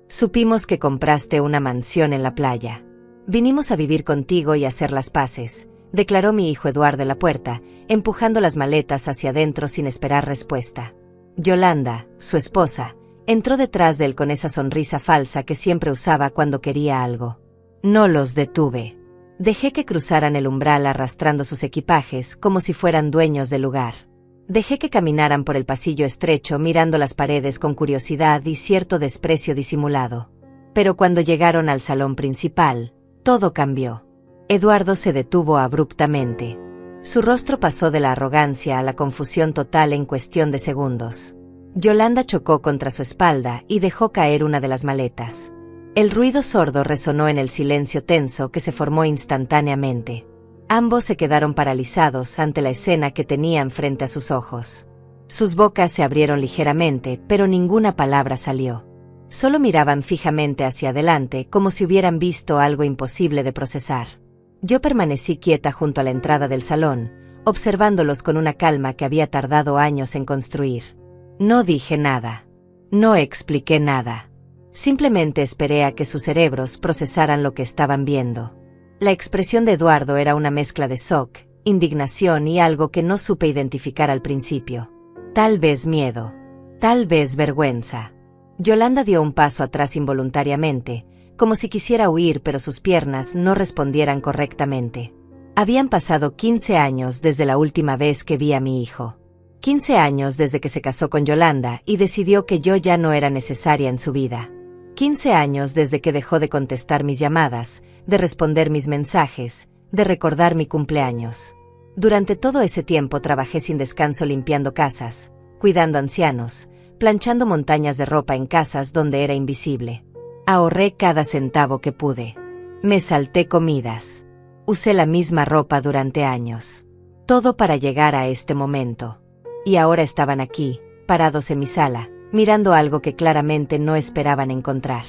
Supimos que compraste una mansión en la playa. Vinimos a vivir contigo y a hacer las paces, declaró mi hijo Eduardo en la puerta, empujando las maletas hacia adentro sin esperar respuesta. Yolanda, su esposa, entró detrás de él con esa sonrisa falsa que siempre usaba cuando quería algo. No los detuve. Dejé que cruzaran el umbral arrastrando sus equipajes como si fueran dueños del lugar. Dejé que caminaran por el pasillo estrecho mirando las paredes con curiosidad y cierto desprecio disimulado. Pero cuando llegaron al salón principal, todo cambió. Eduardo se detuvo abruptamente. Su rostro pasó de la arrogancia a la confusión total en cuestión de segundos. Yolanda chocó contra su espalda y dejó caer una de las maletas. El ruido sordo resonó en el silencio tenso que se formó instantáneamente. Ambos se quedaron paralizados ante la escena que tenían frente a sus ojos. Sus bocas se abrieron ligeramente, pero ninguna palabra salió. Solo miraban fijamente hacia adelante como si hubieran visto algo imposible de procesar. Yo permanecí quieta junto a la entrada del salón, observándolos con una calma que había tardado años en construir. No dije nada. No expliqué nada. Simplemente esperé a que sus cerebros procesaran lo que estaban viendo. La expresión de Eduardo era una mezcla de shock, indignación y algo que no supe identificar al principio. Tal vez miedo. Tal vez vergüenza. Yolanda dio un paso atrás involuntariamente, como si quisiera huir pero sus piernas no respondieran correctamente. Habían pasado 15 años desde la última vez que vi a mi hijo. 15 años desde que se casó con Yolanda y decidió que yo ya no era necesaria en su vida. 15 años desde que dejó de contestar mis llamadas, de responder mis mensajes, de recordar mi cumpleaños. Durante todo ese tiempo trabajé sin descanso limpiando casas, cuidando ancianos, planchando montañas de ropa en casas donde era invisible. Ahorré cada centavo que pude. Me salté comidas. Usé la misma ropa durante años. Todo para llegar a este momento. Y ahora estaban aquí, parados en mi sala, mirando algo que claramente no esperaban encontrar.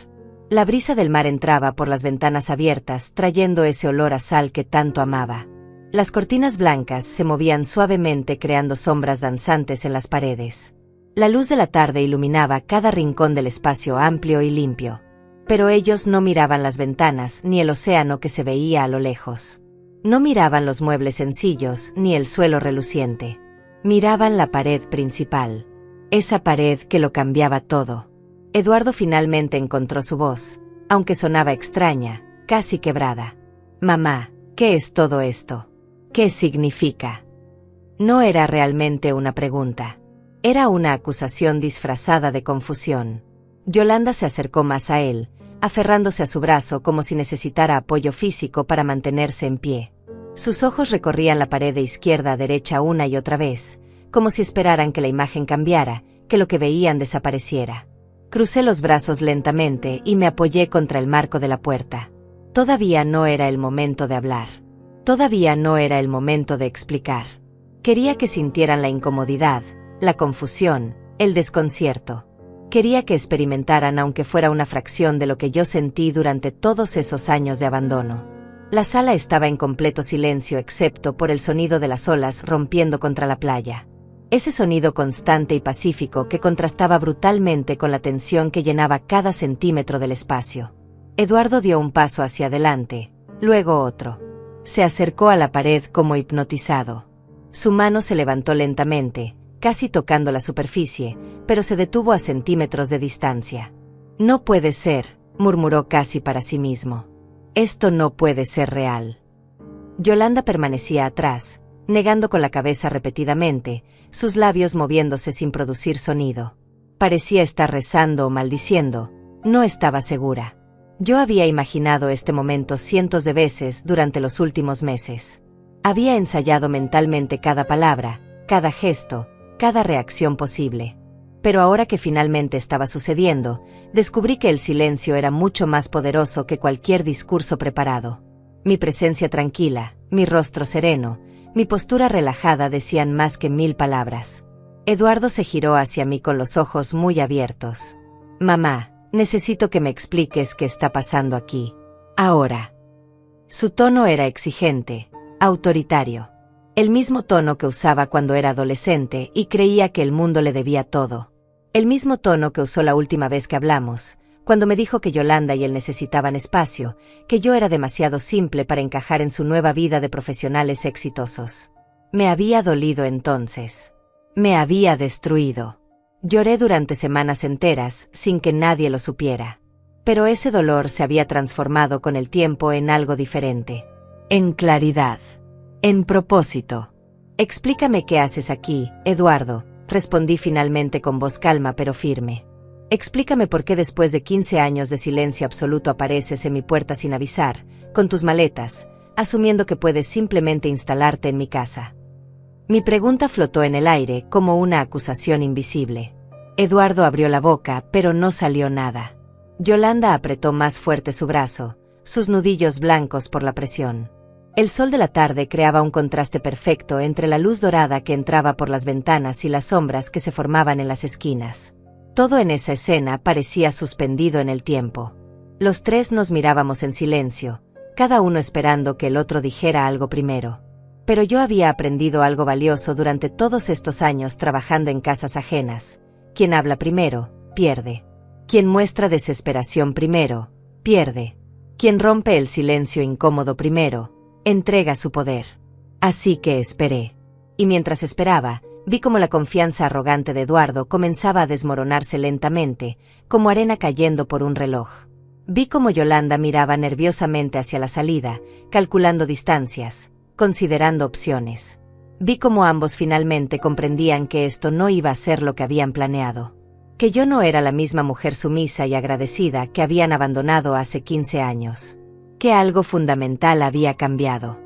La brisa del mar entraba por las ventanas abiertas, trayendo ese olor a sal que tanto amaba. Las cortinas blancas se movían suavemente creando sombras danzantes en las paredes. La luz de la tarde iluminaba cada rincón del espacio amplio y limpio. Pero ellos no miraban las ventanas ni el océano que se veía a lo lejos. No miraban los muebles sencillos ni el suelo reluciente. Miraban la pared principal. Esa pared que lo cambiaba todo. Eduardo finalmente encontró su voz, aunque sonaba extraña, casi quebrada. Mamá, ¿qué es todo esto? ¿Qué significa? No era realmente una pregunta. Era una acusación disfrazada de confusión. Yolanda se acercó más a él, aferrándose a su brazo como si necesitara apoyo físico para mantenerse en pie. Sus ojos recorrían la pared de izquierda a derecha una y otra vez, como si esperaran que la imagen cambiara, que lo que veían desapareciera. Crucé los brazos lentamente y me apoyé contra el marco de la puerta. Todavía no era el momento de hablar. Todavía no era el momento de explicar. Quería que sintieran la incomodidad, la confusión, el desconcierto. Quería que experimentaran aunque fuera una fracción de lo que yo sentí durante todos esos años de abandono. La sala estaba en completo silencio excepto por el sonido de las olas rompiendo contra la playa. Ese sonido constante y pacífico que contrastaba brutalmente con la tensión que llenaba cada centímetro del espacio. Eduardo dio un paso hacia adelante, luego otro. Se acercó a la pared como hipnotizado. Su mano se levantó lentamente, casi tocando la superficie, pero se detuvo a centímetros de distancia. No puede ser, murmuró casi para sí mismo. Esto no puede ser real. Yolanda permanecía atrás, negando con la cabeza repetidamente, sus labios moviéndose sin producir sonido. Parecía estar rezando o maldiciendo, no estaba segura. Yo había imaginado este momento cientos de veces durante los últimos meses. Había ensayado mentalmente cada palabra, cada gesto, cada reacción posible. Pero ahora que finalmente estaba sucediendo, descubrí que el silencio era mucho más poderoso que cualquier discurso preparado. Mi presencia tranquila, mi rostro sereno, mi postura relajada decían más que 1000 palabras. Eduardo se giró hacia mí con los ojos muy abiertos. Mamá, necesito que me expliques qué está pasando aquí. Ahora. Su tono era exigente, autoritario. El mismo tono que usaba cuando era adolescente y creía que el mundo le debía todo. El mismo tono que usó la última vez que hablamos, cuando me dijo que Yolanda y él necesitaban espacio, que yo era demasiado simple para encajar en su nueva vida de profesionales exitosos. Me había dolido entonces. Me había destruido. Lloré durante semanas enteras, sin que nadie lo supiera. Pero ese dolor se había transformado con el tiempo en algo diferente. En claridad. En propósito. «Explícame qué haces aquí, Eduardo», respondí finalmente con voz calma pero firme. «Explícame por qué después de 15 años de silencio absoluto apareces en mi puerta sin avisar, con tus maletas, asumiendo que puedes simplemente instalarte en mi casa». Mi pregunta flotó en el aire como una acusación invisible. Eduardo abrió la boca, pero no salió nada. Yolanda apretó más fuerte su brazo, sus nudillos blancos por la presión. El sol de la tarde creaba un contraste perfecto entre la luz dorada que entraba por las ventanas y las sombras que se formaban en las esquinas. Todo en esa escena parecía suspendido en el tiempo. Los tres nos mirábamos en silencio, cada uno esperando que el otro dijera algo primero. Pero yo había aprendido algo valioso durante todos estos años trabajando en casas ajenas. Quien habla primero, pierde. Quien muestra desesperación primero, pierde. Quien rompe el silencio incómodo primero, entrega su poder. Así que esperé. Y mientras esperaba, vi cómo la confianza arrogante de Eduardo comenzaba a desmoronarse lentamente, como arena cayendo por un reloj. Vi cómo Yolanda miraba nerviosamente hacia la salida, calculando distancias, considerando opciones. Vi cómo ambos finalmente comprendían que esto no iba a ser lo que habían planeado. Que yo no era la misma mujer sumisa y agradecida que habían abandonado hace 15 años. Que algo fundamental había cambiado.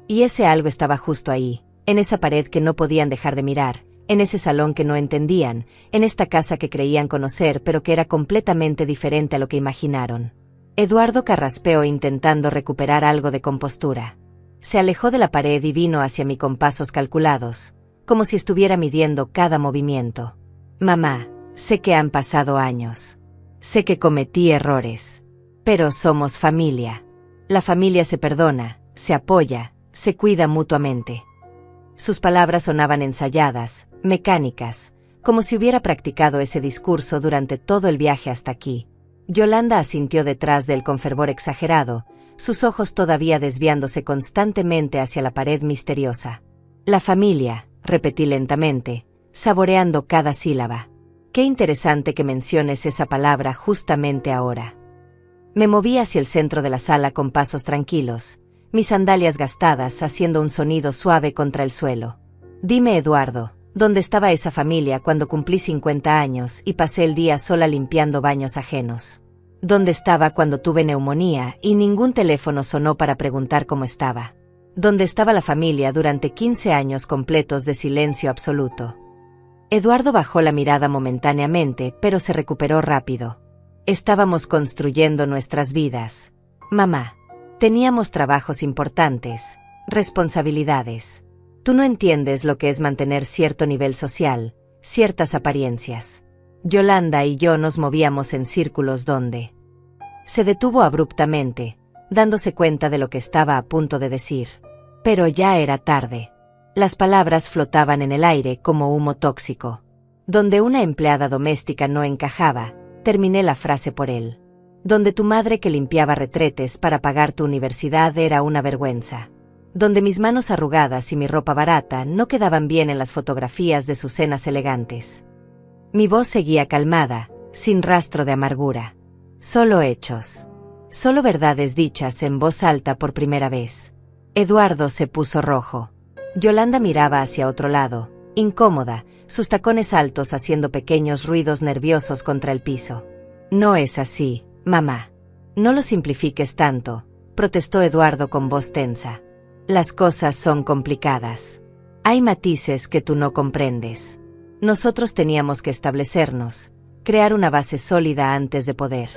Y ese algo estaba justo ahí, en esa pared que no podían dejar de mirar, en ese salón que no entendían, en esta casa que creían conocer pero que era completamente diferente a lo que imaginaron. Eduardo carraspeó intentando recuperar algo de compostura. Se alejó de la pared y vino hacia mí con pasos calculados, como si estuviera midiendo cada movimiento. «Mamá, sé que han pasado años. Sé que cometí errores. Pero somos familia. La familia se perdona, se apoya, se cuida mutuamente». Sus palabras sonaban ensayadas, mecánicas, como si hubiera practicado ese discurso durante todo el viaje hasta aquí. Yolanda asintió detrás de él con fervor exagerado, sus ojos todavía desviándose constantemente hacia la pared misteriosa. «La familia», repetí lentamente, saboreando cada sílaba. «Qué interesante que menciones esa palabra justamente ahora». Me moví hacia el centro de la sala con pasos tranquilos, mis sandalias gastadas haciendo un sonido suave contra el suelo. «Dime, Eduardo, ¿dónde estaba esa familia cuando cumplí 50 años y pasé el día sola limpiando baños ajenos? ¿Dónde estaba cuando tuve neumonía y ningún teléfono sonó para preguntar cómo estaba? ¿Dónde estaba la familia durante 15 años completos de silencio absoluto?» Eduardo bajó la mirada momentáneamente, pero se recuperó rápido. «Estábamos construyendo nuestras vidas, mamá. Teníamos trabajos importantes, responsabilidades. Tú no entiendes lo que es mantener cierto nivel social, ciertas apariencias. Yolanda y yo nos movíamos en círculos donde…». Se detuvo abruptamente, dándose cuenta de lo que estaba a punto de decir. Pero ya era tarde. Las palabras flotaban en el aire como humo tóxico. Donde una empleada doméstica no encajaba, terminé la frase por él. Donde tu madre que limpiaba retretes para pagar tu universidad era una vergüenza. Donde mis manos arrugadas y mi ropa barata no quedaban bien en las fotografías de sus cenas elegantes. Mi voz seguía calmada, sin rastro de amargura. Solo hechos. Solo verdades dichas en voz alta por primera vez. Eduardo se puso rojo. Yolanda miraba hacia otro lado, incómoda, sus tacones altos haciendo pequeños ruidos nerviosos contra el piso. «No es así, mamá. No lo simplifiques tanto», protestó Eduardo con voz tensa. «Las cosas son complicadas. Hay matices que tú no comprendes. Nosotros teníamos que establecernos, crear una base sólida antes de poder».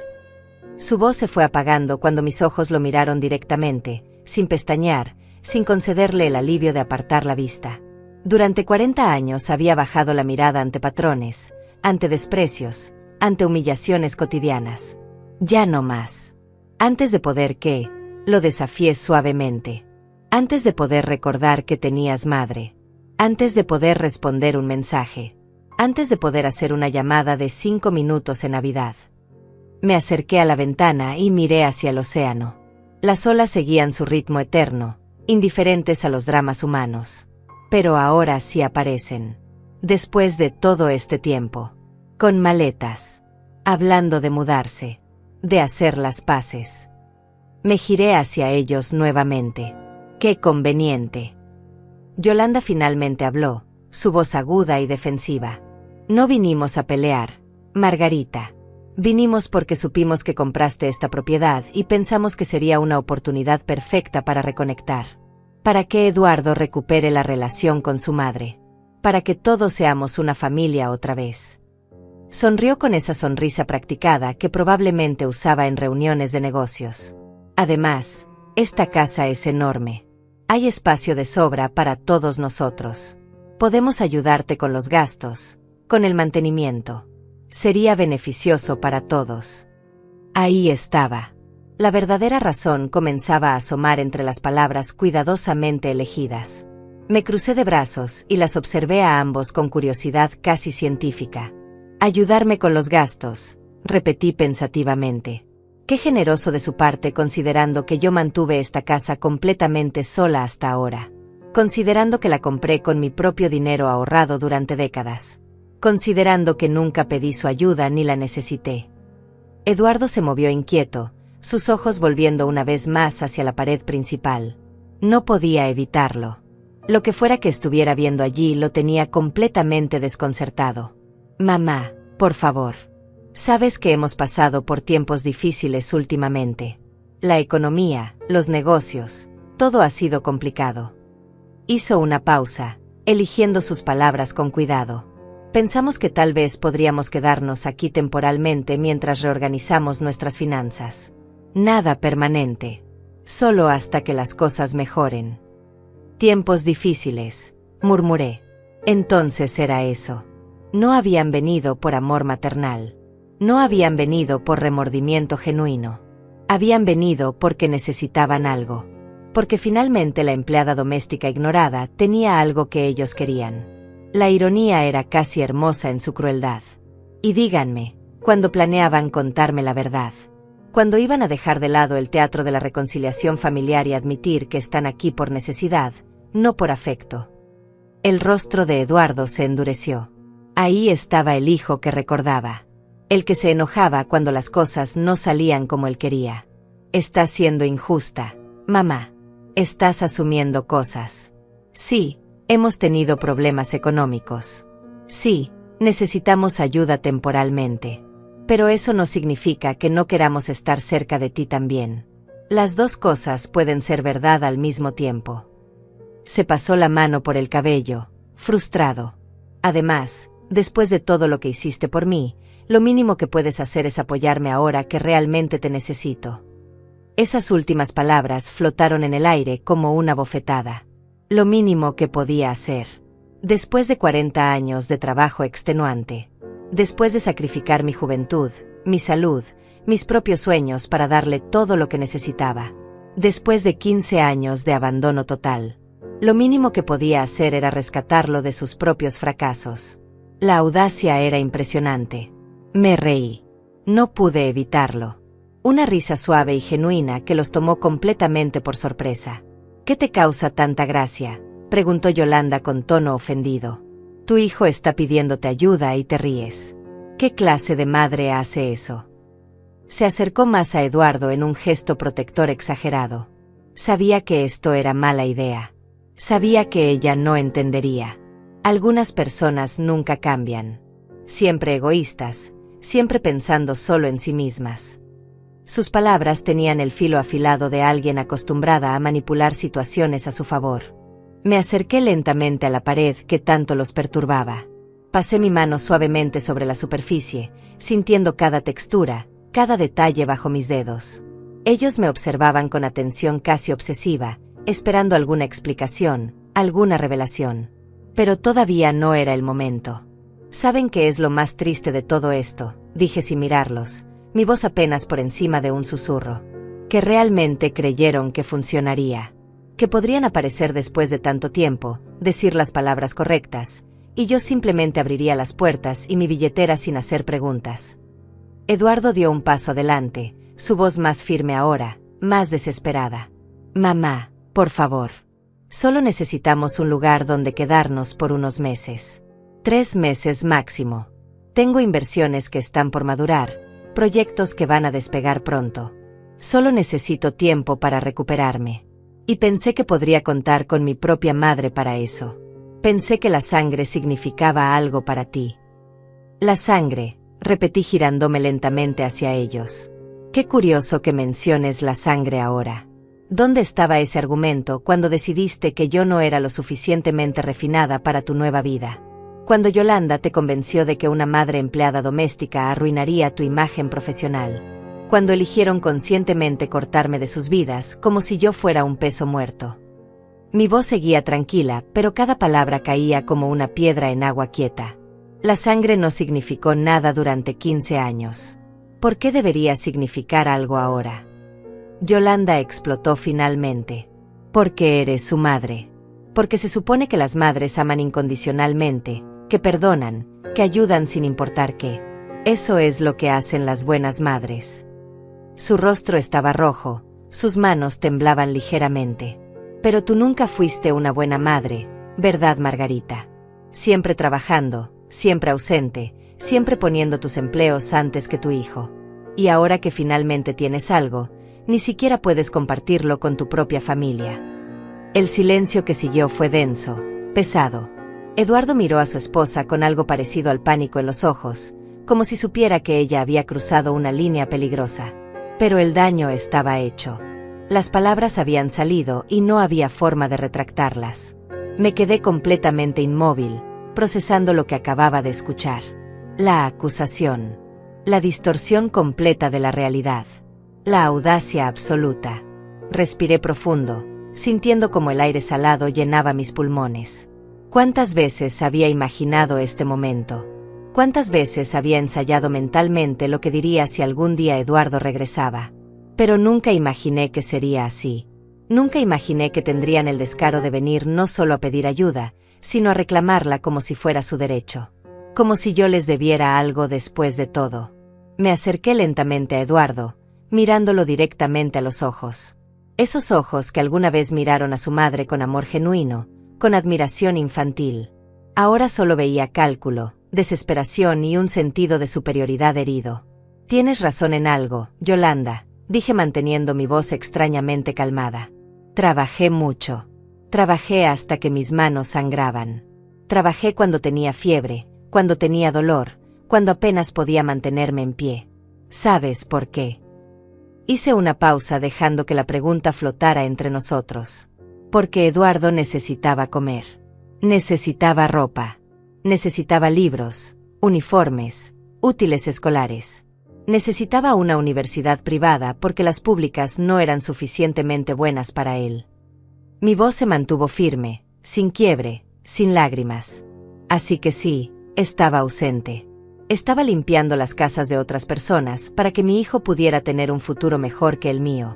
Su voz se fue apagando cuando mis ojos lo miraron directamente, sin pestañear, sin concederle el alivio de apartar la vista. Durante 40 años había bajado la mirada ante patrones, ante desprecios, ante humillaciones cotidianas. Ya no más. Antes de poder ¿qué? Lo desafié suavemente. Antes de poder recordar que tenías madre. Antes de poder responder un mensaje. Antes de poder hacer una llamada de 5 minutos en Navidad. Me acerqué a la ventana y miré hacia el océano. Las olas seguían su ritmo eterno, indiferentes a los dramas humanos. Pero ahora sí aparecen. Después de todo este tiempo. Con maletas. Hablando de mudarse. De hacer las paces. Me giré hacia ellos nuevamente. ¡Qué conveniente! Yolanda finalmente habló, su voz aguda y defensiva. No vinimos a pelear, Margarita. Vinimos porque supimos que compraste esta propiedad y pensamos que sería una oportunidad perfecta para reconectar. Para que Eduardo recupere la relación con su madre. Para que todos seamos una familia otra vez. Sonrió con esa sonrisa practicada que probablemente usaba en reuniones de negocios. Además, esta casa es enorme. Hay espacio de sobra para todos nosotros. Podemos ayudarte con los gastos, con el mantenimiento. Sería beneficioso para todos. Ahí estaba. La verdadera razón comenzaba a asomar entre las palabras cuidadosamente elegidas. Me crucé de brazos y las observé a ambos con curiosidad casi científica. Ayudarme con los gastos, repetí pensativamente. Qué generoso de su parte considerando que yo mantuve esta casa completamente sola hasta ahora. Considerando que la compré con mi propio dinero ahorrado durante décadas. Considerando que nunca pedí su ayuda ni la necesité. Eduardo se movió inquieto, sus ojos volviendo una vez más hacia la pared principal. No podía evitarlo. Lo que fuera que estuviera viendo allí lo tenía completamente desconcertado. Mamá, por favor. Sabes que hemos pasado por tiempos difíciles últimamente. La economía, los negocios, todo ha sido complicado. Hizo una pausa, eligiendo sus palabras con cuidado. Pensamos que tal vez podríamos quedarnos aquí temporalmente mientras reorganizamos nuestras finanzas. Nada permanente. Solo hasta que las cosas mejoren. Tiempos difíciles, murmuré. Entonces era eso. No habían venido por amor maternal. No habían venido por remordimiento genuino. Habían venido porque necesitaban algo. Porque finalmente la empleada doméstica ignorada tenía algo que ellos querían. La ironía era casi hermosa en su crueldad. Y díganme, cuando planeaban contarme la verdad. Cuando iban a dejar de lado el teatro de la reconciliación familiar y admitir que están aquí por necesidad, no por afecto. El rostro de Eduardo se endureció. Ahí estaba el hijo que recordaba. El que se enojaba cuando las cosas no salían como él quería. Estás siendo injusta, mamá. Estás asumiendo cosas. Sí, hemos tenido problemas económicos. Sí, necesitamos ayuda temporalmente. Pero eso no significa que no queramos estar cerca de ti también. Las dos cosas pueden ser verdad al mismo tiempo. Se pasó la mano por el cabello, frustrado. Además, después de todo lo que hiciste por mí, lo mínimo que puedes hacer es apoyarme ahora que realmente te necesito. Esas últimas palabras flotaron en el aire como una bofetada. Lo mínimo que podía hacer. Después de 40 años de trabajo extenuante. Después de sacrificar mi juventud, mi salud, mis propios sueños para darle todo lo que necesitaba. Después de 15 años de abandono total. Lo mínimo que podía hacer era rescatarlo de sus propios fracasos. La audacia era impresionante. Me reí. No pude evitarlo. Una risa suave y genuina que los tomó completamente por sorpresa. ¿Qué te causa tanta gracia?, preguntó Yolanda con tono ofendido. Tu hijo está pidiéndote ayuda y te ríes. ¿Qué clase de madre hace eso? Se acercó más a Eduardo en un gesto protector exagerado. Sabía que esto era mala idea. Sabía que ella no entendería. Algunas personas nunca cambian. Siempre egoístas, siempre pensando solo en sí mismas. Sus palabras tenían el filo afilado de alguien acostumbrada a manipular situaciones a su favor. Me acerqué lentamente a la pared que tanto los perturbaba. Pasé mi mano suavemente sobre la superficie, sintiendo cada textura, cada detalle bajo mis dedos. Ellos me observaban con atención casi obsesiva, esperando alguna explicación, alguna revelación. Pero todavía no era el momento. ¿Saben qué es lo más triste de todo esto?, dije sin mirarlos, mi voz apenas por encima de un susurro. Que realmente creyeron que funcionaría. Que podrían aparecer después de tanto tiempo, decir las palabras correctas, y yo simplemente abriría las puertas y mi billetera sin hacer preguntas. Eduardo dio un paso adelante, su voz más firme ahora, más desesperada. Mamá, por favor. Solo necesitamos un lugar donde quedarnos por unos meses. 3 meses máximo. Tengo inversiones que están por madurar, proyectos que van a despegar pronto. Solo necesito tiempo para recuperarme. Y pensé que podría contar con mi propia madre para eso. Pensé que la sangre significaba algo para ti. La sangre, repetí girándome lentamente hacia ellos. Qué curioso que menciones la sangre ahora. ¿Dónde estaba ese argumento cuando decidiste que yo no era lo suficientemente refinada para tu nueva vida? Cuando Yolanda te convenció de que una madre empleada doméstica arruinaría tu imagen profesional. Cuando eligieron conscientemente cortarme de sus vidas como si yo fuera un peso muerto. Mi voz seguía tranquila, pero cada palabra caía como una piedra en agua quieta. La sangre no significó nada durante 15 años. ¿Por qué debería significar algo ahora? Yolanda explotó finalmente. Porque eres su madre. Porque se supone que las madres aman incondicionalmente, que perdonan, que ayudan sin importar qué. Eso es lo que hacen las buenas madres. Su rostro estaba rojo, sus manos temblaban ligeramente. Pero tú nunca fuiste una buena madre, ¿verdad, Margarita? Siempre trabajando, siempre ausente, siempre poniendo tus empleos antes que tu hijo. Y ahora que finalmente tienes algo, ni siquiera puedes compartirlo con tu propia familia. El silencio que siguió fue denso, pesado. Eduardo miró a su esposa con algo parecido al pánico en los ojos, como si supiera que ella había cruzado una línea peligrosa. Pero el daño estaba hecho. Las palabras habían salido y no había forma de retractarlas. Me quedé completamente inmóvil, procesando lo que acababa de escuchar. La acusación. La distorsión completa de la realidad. La audacia absoluta. Respiré profundo, sintiendo como el aire salado llenaba mis pulmones. ¿Cuántas veces había imaginado este momento? ¿Cuántas veces había ensayado mentalmente lo que diría si algún día Eduardo regresaba? Pero nunca imaginé que sería así. Nunca imaginé que tendrían el descaro de venir no solo a pedir ayuda, sino a reclamarla como si fuera su derecho. Como si yo les debiera algo después de todo. Me acerqué lentamente a Eduardo, mirándolo directamente a los ojos. Esos ojos que alguna vez miraron a su madre con amor genuino, con admiración infantil. Ahora solo veía cálculo, desesperación y un sentido de superioridad herido. Tienes razón en algo, Yolanda, dije manteniendo mi voz extrañamente calmada. Trabajé mucho. Trabajé hasta que mis manos sangraban. Trabajé cuando tenía fiebre, cuando tenía dolor, cuando apenas podía mantenerme en pie. ¿Sabes por qué? Hice una pausa dejando que la pregunta flotara entre nosotros. Porque Eduardo necesitaba comer. Necesitaba ropa. Necesitaba libros, uniformes, útiles escolares. Necesitaba una universidad privada porque las públicas no eran suficientemente buenas para él. Mi voz se mantuvo firme, sin quiebre, sin lágrimas. Así que sí, estaba ausente. Estaba limpiando las casas de otras personas para que mi hijo pudiera tener un futuro mejor que el mío.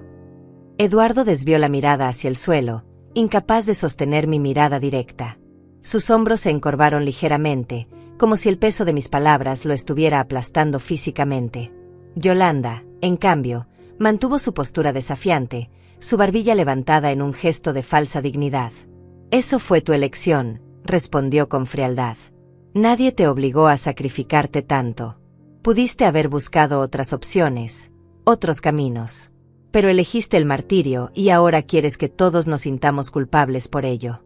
Eduardo desvió la mirada hacia el suelo, incapaz de sostener mi mirada directa. Sus hombros se encorvaron ligeramente, como si el peso de mis palabras lo estuviera aplastando físicamente. Yolanda, en cambio, mantuvo su postura desafiante, su barbilla levantada en un gesto de falsa dignidad. Eso fue tu elección, respondió con frialdad. Nadie te obligó a sacrificarte tanto. Pudiste haber buscado otras opciones, otros caminos. Pero elegiste el martirio y ahora quieres que todos nos sintamos culpables por ello.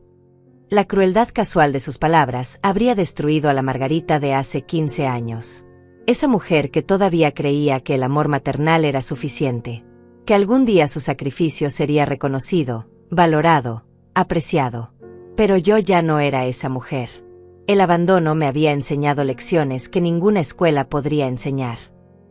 La crueldad casual de sus palabras habría destruido a la Margarita de hace 15 años. Esa mujer que todavía creía que el amor maternal era suficiente, que algún día su sacrificio sería reconocido, valorado, apreciado. Pero yo ya no era esa mujer. El abandono me había enseñado lecciones que ninguna escuela podría enseñar.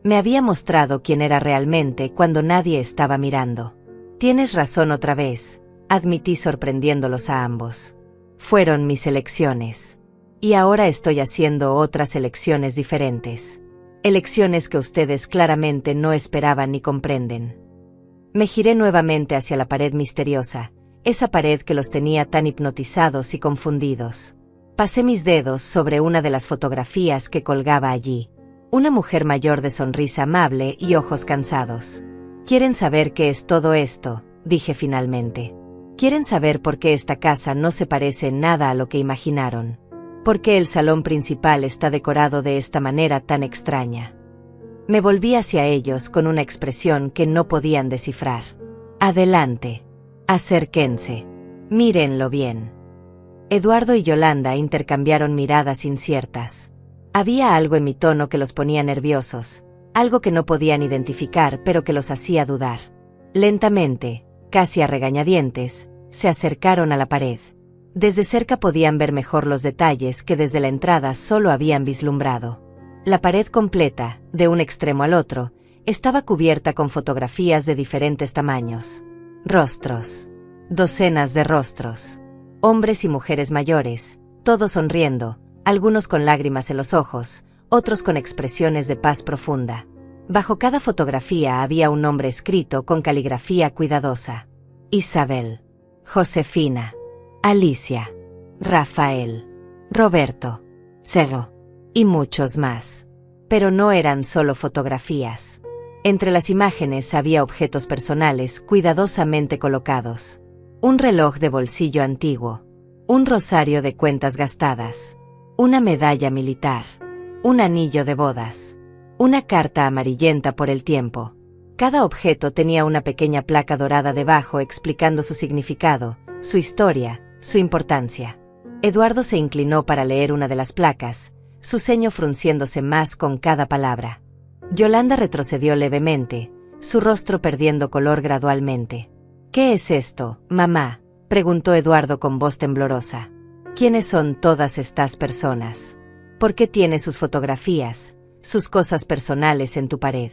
Me había mostrado quién era realmente cuando nadie estaba mirando. Tienes razón otra vez, admití sorprendiéndolos a ambos. Fueron mis elecciones. Y ahora estoy haciendo otras elecciones diferentes. Elecciones que ustedes claramente no esperaban ni comprenden. Me giré nuevamente hacia la pared misteriosa, esa pared que los tenía tan hipnotizados y confundidos. Pasé mis dedos sobre una de las fotografías que colgaba allí. Una mujer mayor de sonrisa amable y ojos cansados. ¿Quieren saber qué es todo esto?, dije finalmente. ¿Quieren saber por qué esta casa no se parece en nada a lo que imaginaron? ¿Por qué el salón principal está decorado de esta manera tan extraña? Me volví hacia ellos con una expresión que no podían descifrar. Adelante. Acérquense. Mírenlo bien. Eduardo y Yolanda intercambiaron miradas inciertas. Había algo en mi tono que los ponía nerviosos, algo que no podían identificar pero que los hacía dudar. Lentamente, casi a regañadientes, se acercaron a la pared. Desde cerca podían ver mejor los detalles que desde la entrada solo habían vislumbrado. La pared completa, de un extremo al otro, estaba cubierta con fotografías de diferentes tamaños. Rostros. Docenas de rostros. Hombres y mujeres mayores, todos sonriendo, algunos con lágrimas en los ojos, otros con expresiones de paz profunda. Bajo cada fotografía había un nombre escrito con caligrafía cuidadosa. Isabel, Josefina, Alicia, Rafael, Roberto, Cero, y muchos más. Pero no eran solo fotografías. Entre las imágenes había objetos personales cuidadosamente colocados. Un reloj de bolsillo antiguo, un rosario de cuentas gastadas, una medalla militar, un anillo de bodas, una carta amarillenta por el tiempo. Cada objeto tenía una pequeña placa dorada debajo explicando su significado, su historia, su importancia. Eduardo se inclinó para leer una de las placas, su ceño frunciéndose más con cada palabra. Yolanda retrocedió levemente, su rostro perdiendo color gradualmente. «¿Qué es esto, mamá?», preguntó Eduardo con voz temblorosa. «¿Quiénes son todas estas personas? ¿Por qué tienes sus fotografías, sus cosas personales en tu pared?».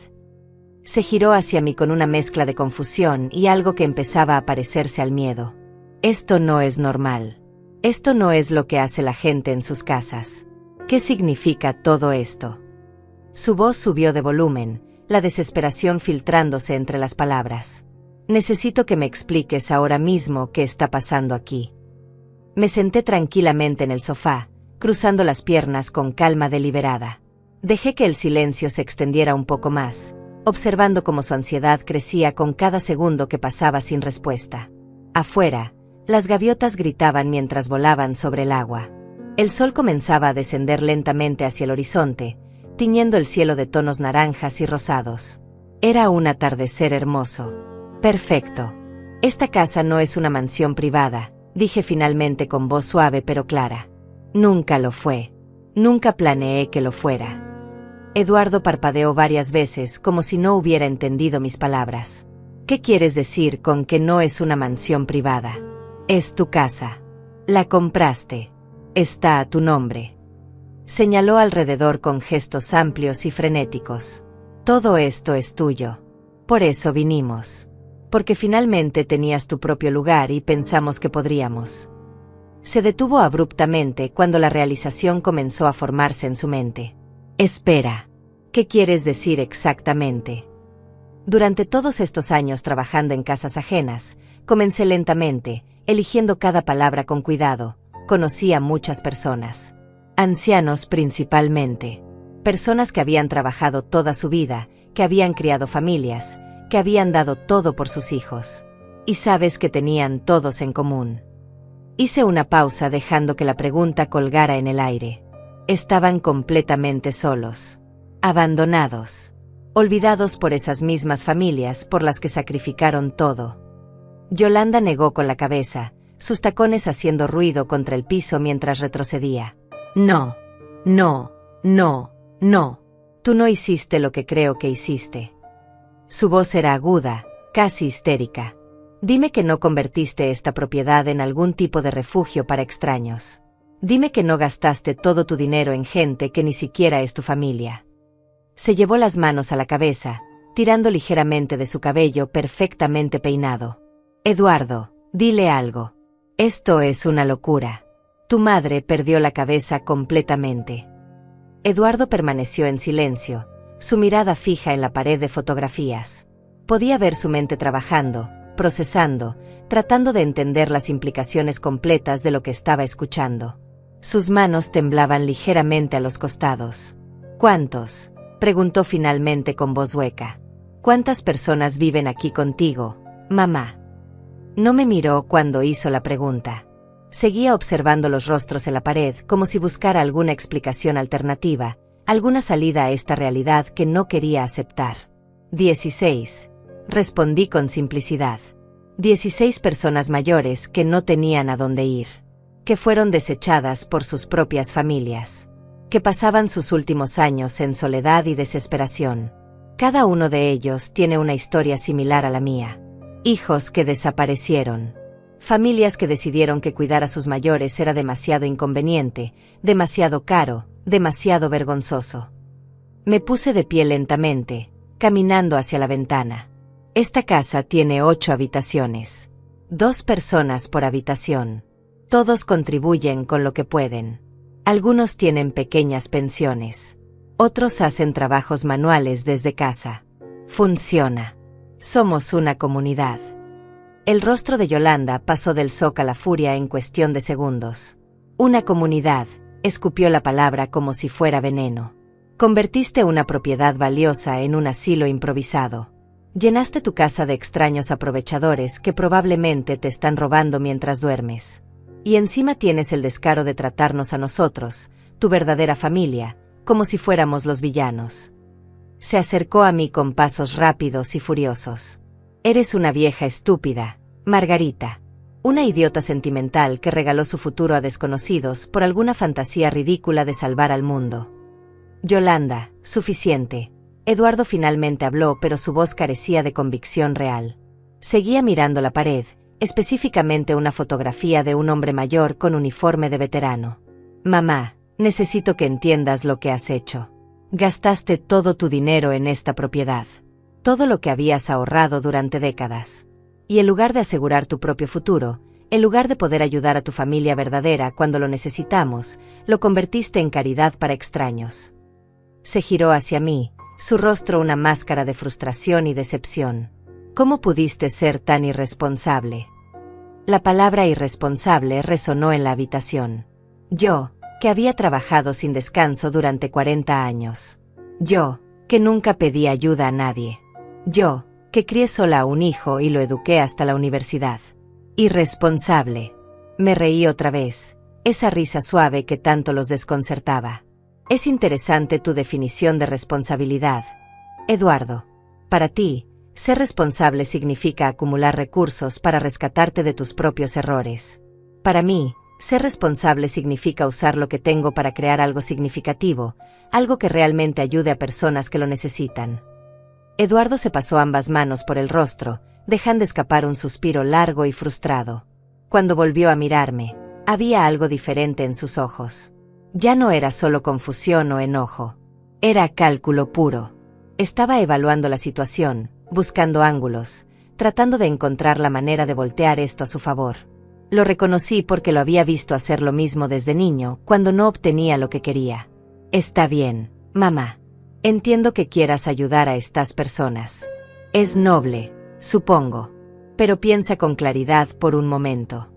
Se giró hacia mí con una mezcla de confusión y algo que empezaba a parecerse al miedo. «Esto no es normal. Esto no es lo que hace la gente en sus casas. ¿Qué significa todo esto?». Su voz subió de volumen, la desesperación filtrándose entre las palabras. «Necesito que me expliques ahora mismo qué está pasando aquí». Me senté tranquilamente en el sofá, cruzando las piernas con calma deliberada. Dejé que el silencio se extendiera un poco más, observando cómo su ansiedad crecía con cada segundo que pasaba sin respuesta. Afuera, las gaviotas gritaban mientras volaban sobre el agua. El sol comenzaba a descender lentamente hacia el horizonte, tiñendo el cielo de tonos naranjas y rosados. Era un atardecer hermoso. «Perfecto. Esta casa no es una mansión privada», dije finalmente con voz suave pero clara. «Nunca lo fue. Nunca planeé que lo fuera». Eduardo parpadeó varias veces como si no hubiera entendido mis palabras. «¿Qué quieres decir con que no es una mansión privada? Es tu casa. La compraste. Está a tu nombre». Señaló alrededor con gestos amplios y frenéticos. «Todo esto es tuyo. Por eso vinimos. Porque finalmente tenías tu propio lugar y pensamos que podríamos». Se detuvo abruptamente cuando la realización comenzó a formarse en su mente. «Espera. ¿Qué quieres decir exactamente?». Durante todos estos años trabajando en casas ajenas, comencé lentamente, eligiendo cada palabra con cuidado. Conocí a muchas personas. Ancianos principalmente. Personas que habían trabajado toda su vida, que habían criado familias, que habían dado todo por sus hijos. Y sabes que tenían todos en común. Hice una pausa dejando que la pregunta colgara en el aire. Estaban completamente solos. Abandonados. Olvidados por esas mismas familias por las que sacrificaron todo. Yolanda negó con la cabeza, sus tacones haciendo ruido contra el piso mientras retrocedía. «No, no, no, no. Tú no hiciste lo que creo que hiciste». Su voz era aguda, casi histérica. «Dime que no convertiste esta propiedad en algún tipo de refugio para extraños. Dime que no gastaste todo tu dinero en gente que ni siquiera es tu familia». Se llevó las manos a la cabeza, tirando ligeramente de su cabello perfectamente peinado. «Eduardo, dile algo. Esto es una locura. Tu madre perdió la cabeza completamente». Eduardo permaneció en silencio, su mirada fija en la pared de fotografías. Podía ver su mente trabajando, procesando, tratando de entender las implicaciones completas de lo que estaba escuchando. Sus manos temblaban ligeramente a los costados. Preguntó finalmente con voz hueca. ¿Cuántas personas viven aquí contigo, mamá? No me miró cuando hizo la pregunta. Seguía observando los rostros en la pared como si buscara alguna explicación alternativa, alguna salida a esta realidad que no quería aceptar. 16. Respondí con simplicidad. 16 personas mayores que no tenían a dónde ir, que fueron desechadas por sus propias familias, que pasaban sus últimos años en soledad y desesperación. Cada uno de ellos tiene una historia similar a la mía. Hijos que desaparecieron. Familias que decidieron que cuidar a sus mayores era demasiado inconveniente, demasiado caro, demasiado vergonzoso. Me puse de pie lentamente, caminando hacia la ventana. Esta casa tiene 8 habitaciones. 2 personas por habitación. Todos contribuyen con lo que pueden. Algunos tienen pequeñas pensiones. Otros hacen trabajos manuales desde casa. Funciona. Somos una comunidad. El rostro de Yolanda pasó del shock a la furia en cuestión de segundos. Una comunidad, escupió la palabra como si fuera veneno. Convertiste una propiedad valiosa en un asilo improvisado. Llenaste tu casa de extraños aprovechadores que probablemente te están robando mientras duermes. Y encima tienes el descaro de tratarnos a nosotros, tu verdadera familia, como si fuéramos los villanos. Se acercó a mí con pasos rápidos y furiosos. Eres una vieja estúpida, Margarita. Una idiota sentimental que regaló su futuro a desconocidos por alguna fantasía ridícula de salvar al mundo. Yolanda, suficiente. Eduardo finalmente habló, pero su voz carecía de convicción real. Seguía mirando la pared, específicamente una fotografía de un hombre mayor con uniforme de veterano. Mamá, necesito que entiendas lo que has hecho. Gastaste todo tu dinero en esta propiedad. Todo lo que habías ahorrado durante décadas. Y en lugar de asegurar tu propio futuro, en lugar de poder ayudar a tu familia verdadera cuando lo necesitamos, lo convertiste en caridad para extraños. Se giró hacia mí, su rostro una máscara de frustración y decepción. ¿Cómo pudiste ser tan irresponsable? La palabra irresponsable resonó en la habitación. Yo, que había trabajado sin descanso durante 40 años. Yo, que nunca pedí ayuda a nadie. Yo, que crié sola a un hijo y lo eduqué hasta la universidad. Irresponsable. Me reí otra vez, esa risa suave que tanto los desconcertaba. Es interesante tu definición de responsabilidad, Eduardo. Para ti, ser responsable significa acumular recursos para rescatarte de tus propios errores. Para mí, ser responsable significa usar lo que tengo para crear algo significativo, algo que realmente ayude a personas que lo necesitan. Eduardo se pasó ambas manos por el rostro, dejando escapar un suspiro largo y frustrado. Cuando volvió a mirarme, había algo diferente en sus ojos. Ya no era solo confusión o enojo. Era cálculo puro. Estaba evaluando la situación, buscando ángulos, tratando de encontrar la manera de voltear esto a su favor. Lo reconocí porque lo había visto hacer lo mismo desde niño, cuando no obtenía lo que quería. Está bien, mamá. Entiendo que quieras ayudar a estas personas. Es noble, supongo. Pero piensa con claridad por un momento.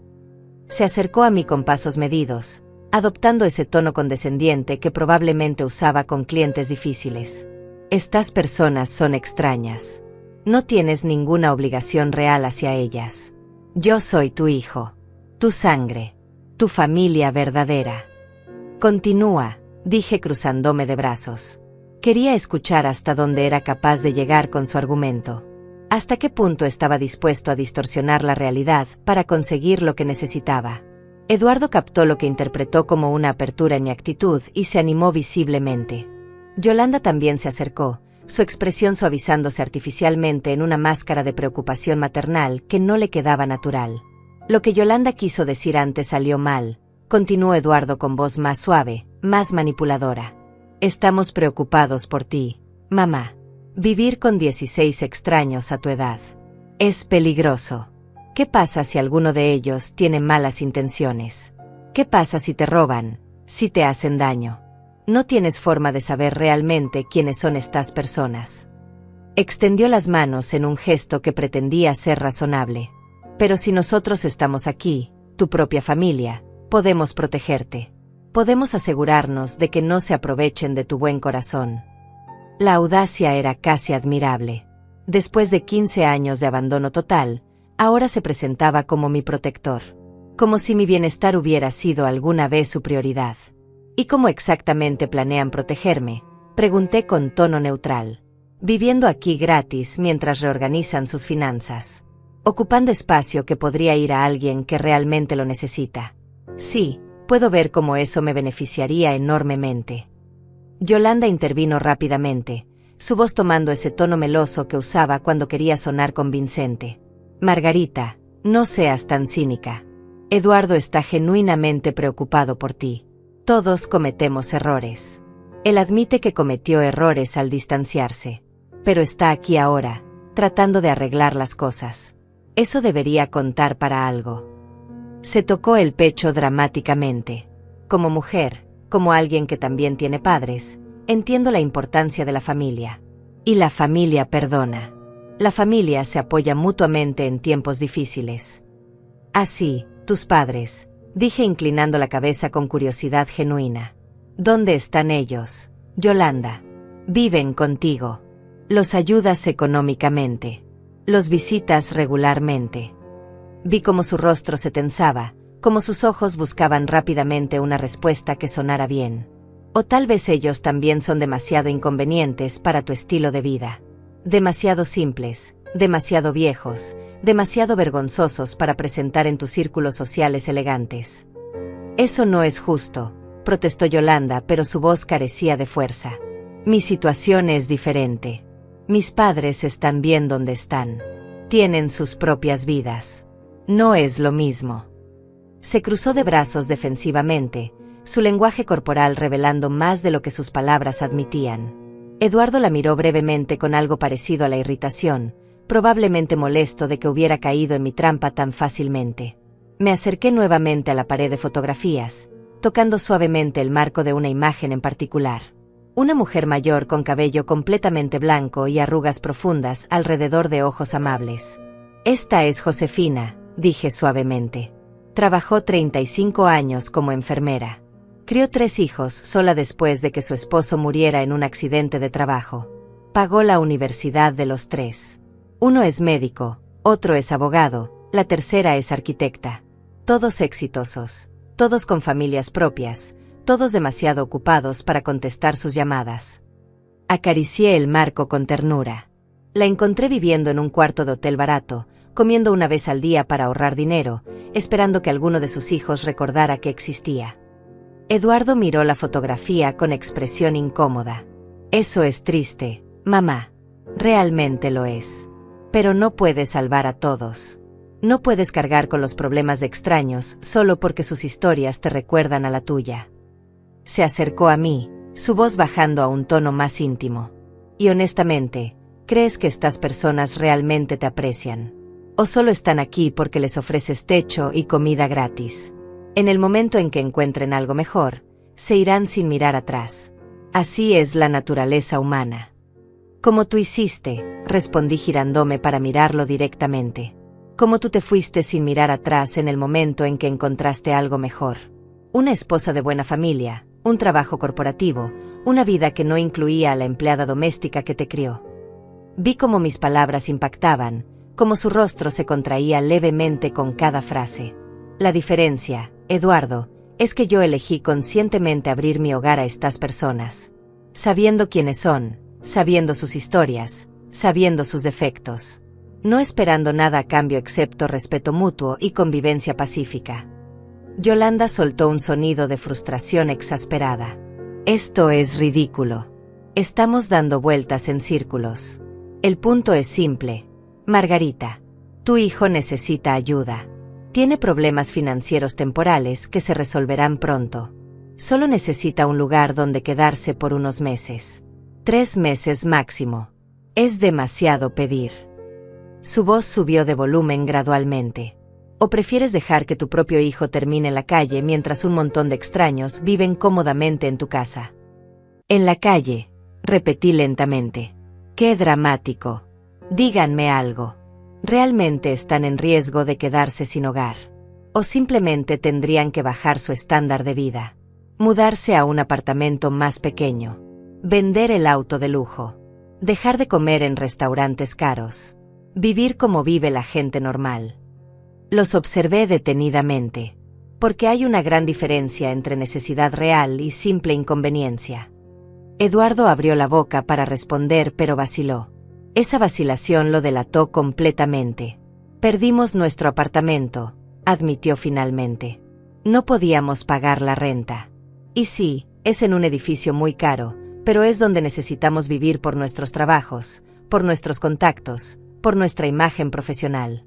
Se acercó a mí con pasos medidos, adoptando ese tono condescendiente que probablemente usaba con clientes difíciles. Estas personas son extrañas. No tienes ninguna obligación real hacia ellas. Yo soy tu hijo. Tu sangre, tu familia verdadera. Continúa, dije cruzándome de brazos. Quería escuchar hasta dónde era capaz de llegar con su argumento. Hasta qué punto estaba dispuesto a distorsionar la realidad para conseguir lo que necesitaba. Eduardo captó lo que interpretó como una apertura en mi actitud y se animó visiblemente. Yolanda también se acercó, su expresión suavizándose artificialmente en una máscara de preocupación maternal que no le quedaba natural. Lo que Yolanda quiso decir antes salió mal, continuó Eduardo con voz más suave, más manipuladora. Estamos preocupados por ti, mamá. Vivir con 16 extraños a tu edad. Es peligroso. ¿Qué pasa si alguno de ellos tiene malas intenciones? ¿Qué pasa si te roban, si te hacen daño? No tienes forma de saber realmente quiénes son estas personas. Extendió las manos en un gesto que pretendía ser razonable. Pero si nosotros estamos aquí, tu propia familia, podemos protegerte. Podemos asegurarnos de que no se aprovechen de tu buen corazón. La audacia era casi admirable. Después de 15 años de abandono total, ahora se presentaba como mi protector. Como si mi bienestar hubiera sido alguna vez su prioridad. ¿Y cómo exactamente planean protegerme?, pregunté con tono neutral. Viviendo aquí gratis mientras reorganizan sus finanzas. Ocupando espacio que podría ir a alguien que realmente lo necesita. Sí, puedo ver cómo eso me beneficiaría enormemente. Yolanda intervino rápidamente, su voz tomando ese tono meloso que usaba cuando quería sonar convincente. Margarita, no seas tan cínica. Eduardo está genuinamente preocupado por ti. Todos cometemos errores. Él admite que cometió errores al distanciarse. Pero está aquí ahora, tratando de arreglar las cosas. Eso debería contar para algo. Se tocó el pecho dramáticamente. Como mujer, como alguien que también tiene padres, entiendo la importancia de la familia. Y la familia perdona. La familia se apoya mutuamente en tiempos difíciles. Así, tus padres, dije inclinando la cabeza con curiosidad genuina. ¿Dónde están ellos, Yolanda? Viven contigo. Los ayudas económicamente. Los visitas regularmente. Vi cómo su rostro se tensaba, cómo sus ojos buscaban rápidamente una respuesta que sonara bien. O tal vez ellos también son demasiado inconvenientes para tu estilo de vida. Demasiado simples, demasiado viejos, demasiado vergonzosos para presentar en tus círculos sociales elegantes. Eso no es justo, protestó Yolanda, pero su voz carecía de fuerza. Mi situación es diferente. Mis padres están bien donde están. Tienen sus propias vidas. No es lo mismo. Se cruzó de brazos defensivamente, su lenguaje corporal revelando más de lo que sus palabras admitían. Eduardo la miró brevemente con algo parecido a la irritación, probablemente molesto de que hubiera caído en mi trampa tan fácilmente. Me acerqué nuevamente a la pared de fotografías, tocando suavemente el marco de una imagen en particular. Una mujer mayor con cabello completamente blanco y arrugas profundas alrededor de ojos amables. Esta es Josefina, dije suavemente. Trabajó 35 años como enfermera. Crió 3 hijos sola después de que su esposo muriera en un accidente de trabajo. Pagó la universidad de los 3. Uno es médico, otro es abogado, la tercera es arquitecta. Todos exitosos, todos con familias propias, todos demasiado ocupados para contestar sus llamadas. Acaricié el marco con ternura. La encontré viviendo en un cuarto de hotel barato, comiendo una vez al día para ahorrar dinero, esperando que alguno de sus hijos recordara que existía. Eduardo miró la fotografía con expresión incómoda. Eso es triste, mamá. Realmente lo es. Pero no puedes salvar a todos. No puedes cargar con los problemas de extraños solo porque sus historias te recuerdan a la tuya. Se acercó a mí, su voz bajando a un tono más íntimo. Y honestamente, ¿crees que estas personas realmente te aprecian? ¿O solo están aquí porque les ofreces techo y comida gratis? En el momento en que encuentren algo mejor, se irán sin mirar atrás. Así es la naturaleza humana. Como tú hiciste, respondí girándome para mirarlo directamente. Como tú te fuiste sin mirar atrás en el momento en que encontraste algo mejor. Una esposa de buena familia, un trabajo corporativo, una vida que no incluía a la empleada doméstica que te crió. Vi cómo mis palabras impactaban, cómo su rostro se contraía levemente con cada frase. La diferencia, Eduardo, es que yo elegí conscientemente abrir mi hogar a estas personas. Sabiendo quiénes son, sabiendo sus historias, sabiendo sus defectos. No esperando nada a cambio excepto respeto mutuo y convivencia pacífica. Yolanda soltó un sonido de frustración exasperada. Esto es ridículo. Estamos dando vueltas en círculos. El punto es simple. Margarita, tu hijo necesita ayuda. Tiene problemas financieros temporales que se resolverán pronto. Solo necesita un lugar donde quedarse por unos meses. 3 meses máximo. Es demasiado pedir. Su voz subió de volumen gradualmente. ¿O prefieres dejar que tu propio hijo termine en la calle mientras un montón de extraños viven cómodamente en tu casa? En la calle, repetí lentamente. ¡Qué dramático! Díganme algo. ¿Realmente están en riesgo de quedarse sin hogar? ¿O simplemente tendrían que bajar su estándar de vida? Mudarse a un apartamento más pequeño. Vender el auto de lujo. Dejar de comer en restaurantes caros. Vivir como vive la gente normal. Los observé detenidamente. Porque hay una gran diferencia entre necesidad real y simple inconveniencia. Eduardo abrió la boca para responder, pero vaciló. Esa vacilación lo delató completamente. Perdimos nuestro apartamento, admitió finalmente. No podíamos pagar la renta. Y sí, es en un edificio muy caro, pero es donde necesitamos vivir por nuestros trabajos, por nuestros contactos, por nuestra imagen profesional.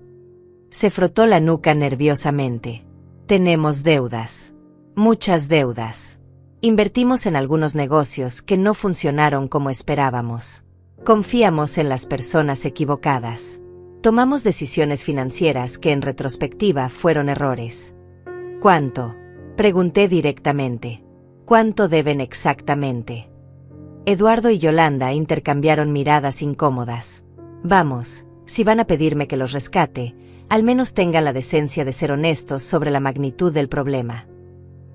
Se frotó la nuca nerviosamente. Tenemos deudas. Muchas deudas. Invertimos en algunos negocios que no funcionaron como esperábamos. Confiamos en las personas equivocadas. Tomamos decisiones financieras que en retrospectiva fueron errores. ¿Cuánto? Pregunté directamente. ¿Cuánto deben exactamente? Eduardo y Yolanda intercambiaron miradas incómodas. Vamos, si van a pedirme que los rescate, al menos tengan la decencia de ser honestos sobre la magnitud del problema.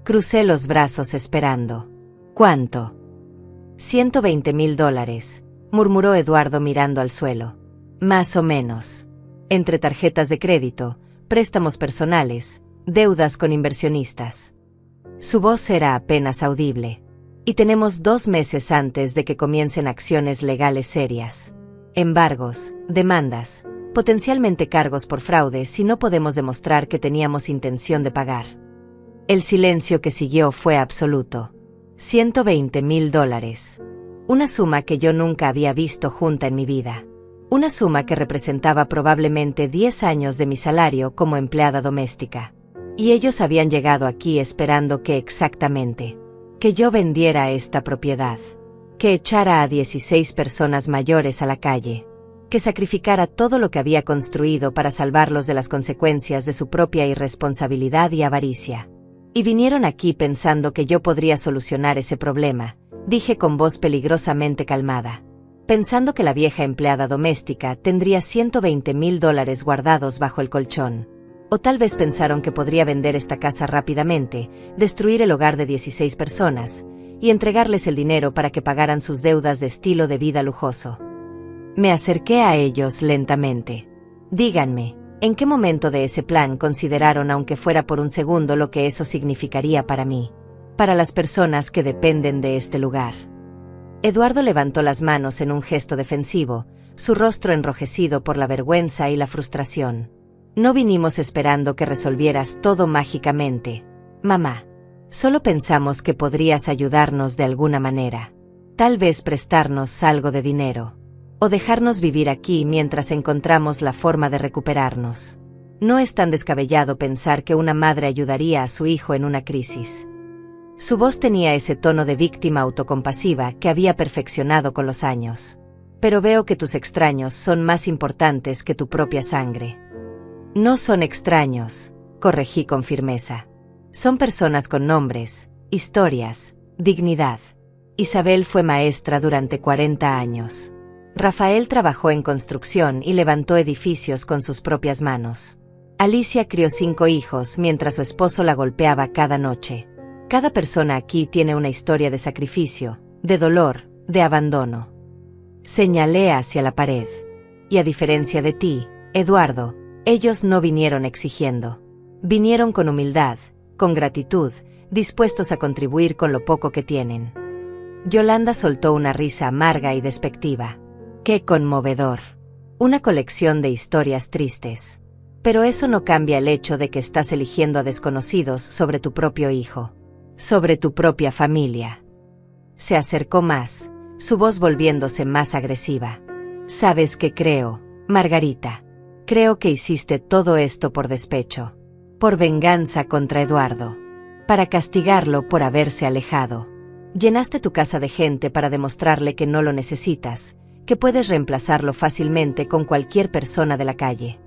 Crucé los brazos esperando. ¿Cuánto? $120,000, murmuró Eduardo mirando al suelo. Más o menos. Entre tarjetas de crédito, préstamos personales, deudas con inversionistas. Su voz era apenas audible. Y tenemos 2 meses antes de que comiencen acciones legales serias. Embargos, demandas, potencialmente cargos por fraude si no podemos demostrar que teníamos intención de pagar. El silencio que siguió fue absoluto. $120,000. Una suma que yo nunca había visto junta en mi vida. Una suma que representaba probablemente 10 años de mi salario como empleada doméstica. Y ellos habían llegado aquí esperando que exactamente que yo vendiera esta propiedad, que echara a 16 personas mayores a la calle, que sacrificara todo lo que había construido para salvarlos de las consecuencias de su propia irresponsabilidad y avaricia. Y vinieron aquí pensando que yo podría solucionar ese problema, dije con voz peligrosamente calmada. Pensando que la vieja empleada doméstica tendría $120,000 guardados bajo el colchón. O tal vez pensaron que podría vender esta casa rápidamente, destruir el hogar de 16 personas, y entregarles el dinero para que pagaran sus deudas de estilo de vida lujoso. Me acerqué a ellos lentamente. Díganme, ¿en qué momento de ese plan consideraron, aunque fuera por un segundo, lo que eso significaría para mí? Para las personas que dependen de este lugar. Eduardo levantó las manos en un gesto defensivo, su rostro enrojecido por la vergüenza y la frustración. No vinimos esperando que resolvieras todo mágicamente, mamá. Solo pensamos que podrías ayudarnos de alguna manera. Tal vez prestarnos algo de dinero. O dejarnos vivir aquí mientras encontramos la forma de recuperarnos. No es tan descabellado pensar que una madre ayudaría a su hijo en una crisis. Su voz tenía ese tono de víctima autocompasiva que había perfeccionado con los años. Pero veo que tus extraños son más importantes que tu propia sangre. No son extraños, corregí con firmeza. Son personas con nombres, historias, dignidad. Isabel fue maestra durante 40 años. Rafael trabajó en construcción y levantó edificios con sus propias manos. Alicia crió 5 hijos mientras su esposo la golpeaba cada noche. Cada persona aquí tiene una historia de sacrificio, de dolor, de abandono. Señalé hacia la pared. Y a diferencia de ti, Eduardo, ellos no vinieron exigiendo. Vinieron con humildad, con gratitud, dispuestos a contribuir con lo poco que tienen. Yolanda soltó una risa amarga y despectiva. ¡Qué conmovedor! Una colección de historias tristes. Pero eso no cambia el hecho de que estás eligiendo a desconocidos sobre tu propio hijo. Sobre tu propia familia. Se acercó más, su voz volviéndose más agresiva. ¿Sabes qué creo, Margarita? Creo que hiciste todo esto por despecho. Por venganza contra Eduardo. Para castigarlo por haberse alejado. Llenaste tu casa de gente para demostrarle que no lo necesitas, que puedes reemplazarlo fácilmente con cualquier persona de la calle.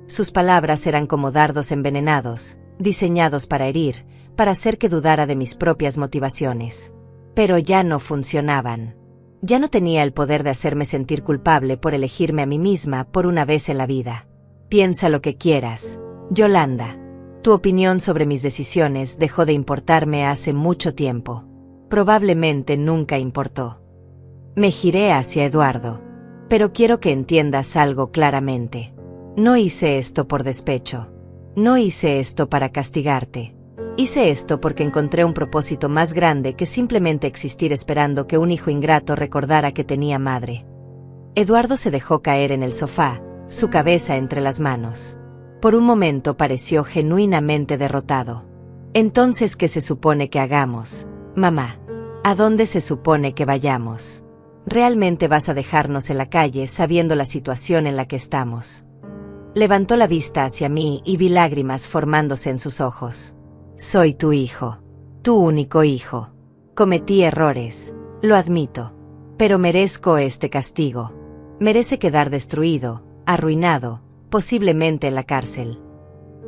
Sus palabras eran como dardos envenenados, diseñados para herir, para hacer que dudara de mis propias motivaciones. Pero ya no funcionaban. Ya no tenía el poder de hacerme sentir culpable por elegirme a mí misma por una vez en la vida. Piensa lo que quieras, Yolanda. Tu opinión sobre mis decisiones dejó de importarme hace mucho tiempo. Probablemente nunca importó. Me giré hacia Eduardo. Pero quiero que entiendas algo claramente. No hice esto por despecho. No hice esto para castigarte. Hice esto porque encontré un propósito más grande que simplemente existir esperando que un hijo ingrato recordara que tenía madre. Eduardo se dejó caer en el sofá, su cabeza entre las manos. Por un momento pareció genuinamente derrotado. Entonces, ¿qué se supone que hagamos, mamá? ¿A dónde se supone que vayamos? ¿Realmente vas a dejarnos en la calle sabiendo la situación en la que estamos? Levantó la vista hacia mí y vi lágrimas formándose en sus ojos. Soy tu hijo. Tu único hijo. Cometí errores, lo admito. Pero merezco este castigo. Merece quedar destruido, arruinado, posiblemente en la cárcel.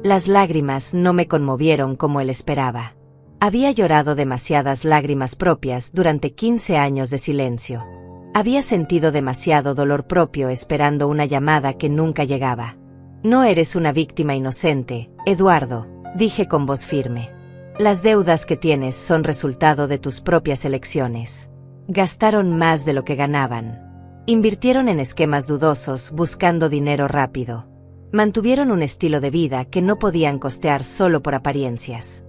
Las lágrimas no me conmovieron como él esperaba. Había llorado demasiadas lágrimas propias durante 15 años de silencio. Había sentido demasiado dolor propio esperando una llamada que nunca llegaba. No eres una víctima inocente, Eduardo, dije con voz firme. Las deudas que tienes son resultado de tus propias elecciones. Gastaron más de lo que ganaban. Invirtieron en esquemas dudosos buscando dinero rápido. Mantuvieron un estilo de vida que no podían costear solo por apariencias.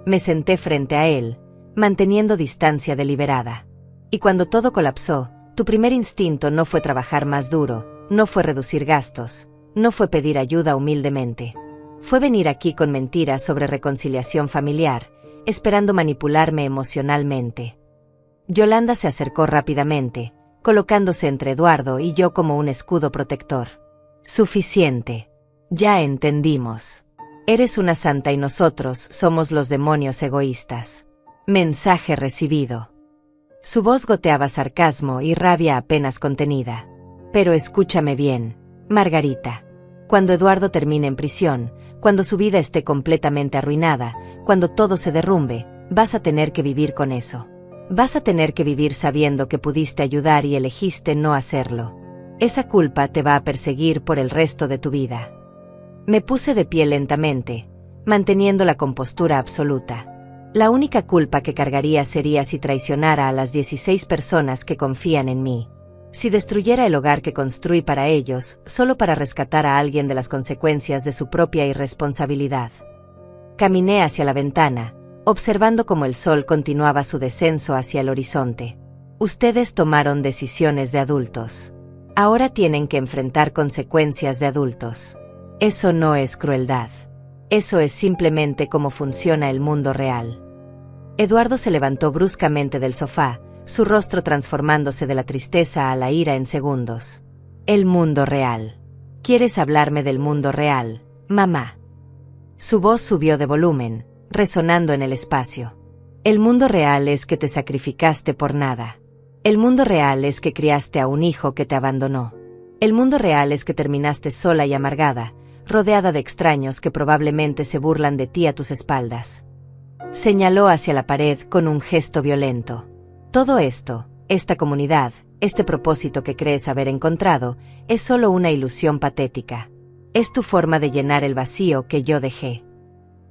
Me senté frente a él, manteniendo distancia deliberada. Y cuando todo colapsó, tu primer instinto no fue trabajar más duro, no fue reducir gastos, no fue pedir ayuda humildemente. Fue venir aquí con mentiras sobre reconciliación familiar, esperando manipularme emocionalmente. Yolanda se acercó rápidamente, colocándose entre Eduardo y yo como un escudo protector. Suficiente. Ya entendimos. Eres una santa y nosotros somos los demonios egoístas. Mensaje recibido. Su voz goteaba sarcasmo y rabia apenas contenida. Pero escúchame bien, Margarita. Cuando Eduardo termine en prisión, cuando su vida esté completamente arruinada, cuando todo se derrumbe, vas a tener que vivir con eso. Vas a tener que vivir sabiendo que pudiste ayudar y elegiste no hacerlo. Esa culpa te va a perseguir por el resto de tu vida. Me puse de pie lentamente, manteniendo la compostura absoluta. La única culpa que cargaría sería si traicionara a las 16 personas que confían en mí. Si destruyera el hogar que construí para ellos, solo para rescatar a alguien de las consecuencias de su propia irresponsabilidad. Caminé hacia la ventana, observando cómo el sol continuaba su descenso hacia el horizonte. Ustedes tomaron decisiones de adultos. Ahora tienen que enfrentar consecuencias de adultos. Eso no es crueldad. Eso es simplemente cómo funciona el mundo real. Eduardo se levantó bruscamente del sofá, su rostro transformándose de la tristeza a la ira en segundos. El mundo real. ¿Quieres hablarme del mundo real, mamá? Su voz subió de volumen, resonando en el espacio. El mundo real es que te sacrificaste por nada. El mundo real es que criaste a un hijo que te abandonó. El mundo real es que terminaste sola y amargada, rodeada de extraños que probablemente se burlan de ti a tus espaldas. Señaló hacia la pared con un gesto violento. Todo esto, esta comunidad, este propósito que crees haber encontrado, es solo una ilusión patética. Es tu forma de llenar el vacío que yo dejé.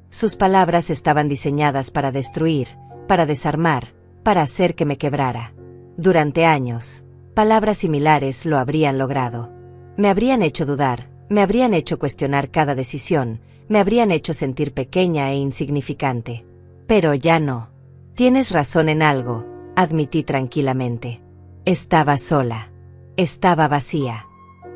Sus palabras estaban diseñadas para destruir, para desarmar, para hacer que me quebrara. Durante años, palabras similares lo habrían logrado. Me habrían hecho dudar, me habrían hecho cuestionar cada decisión, me habrían hecho sentir pequeña e insignificante. Pero ya no. Tienes razón en algo, admití tranquilamente. Estaba sola. Estaba vacía.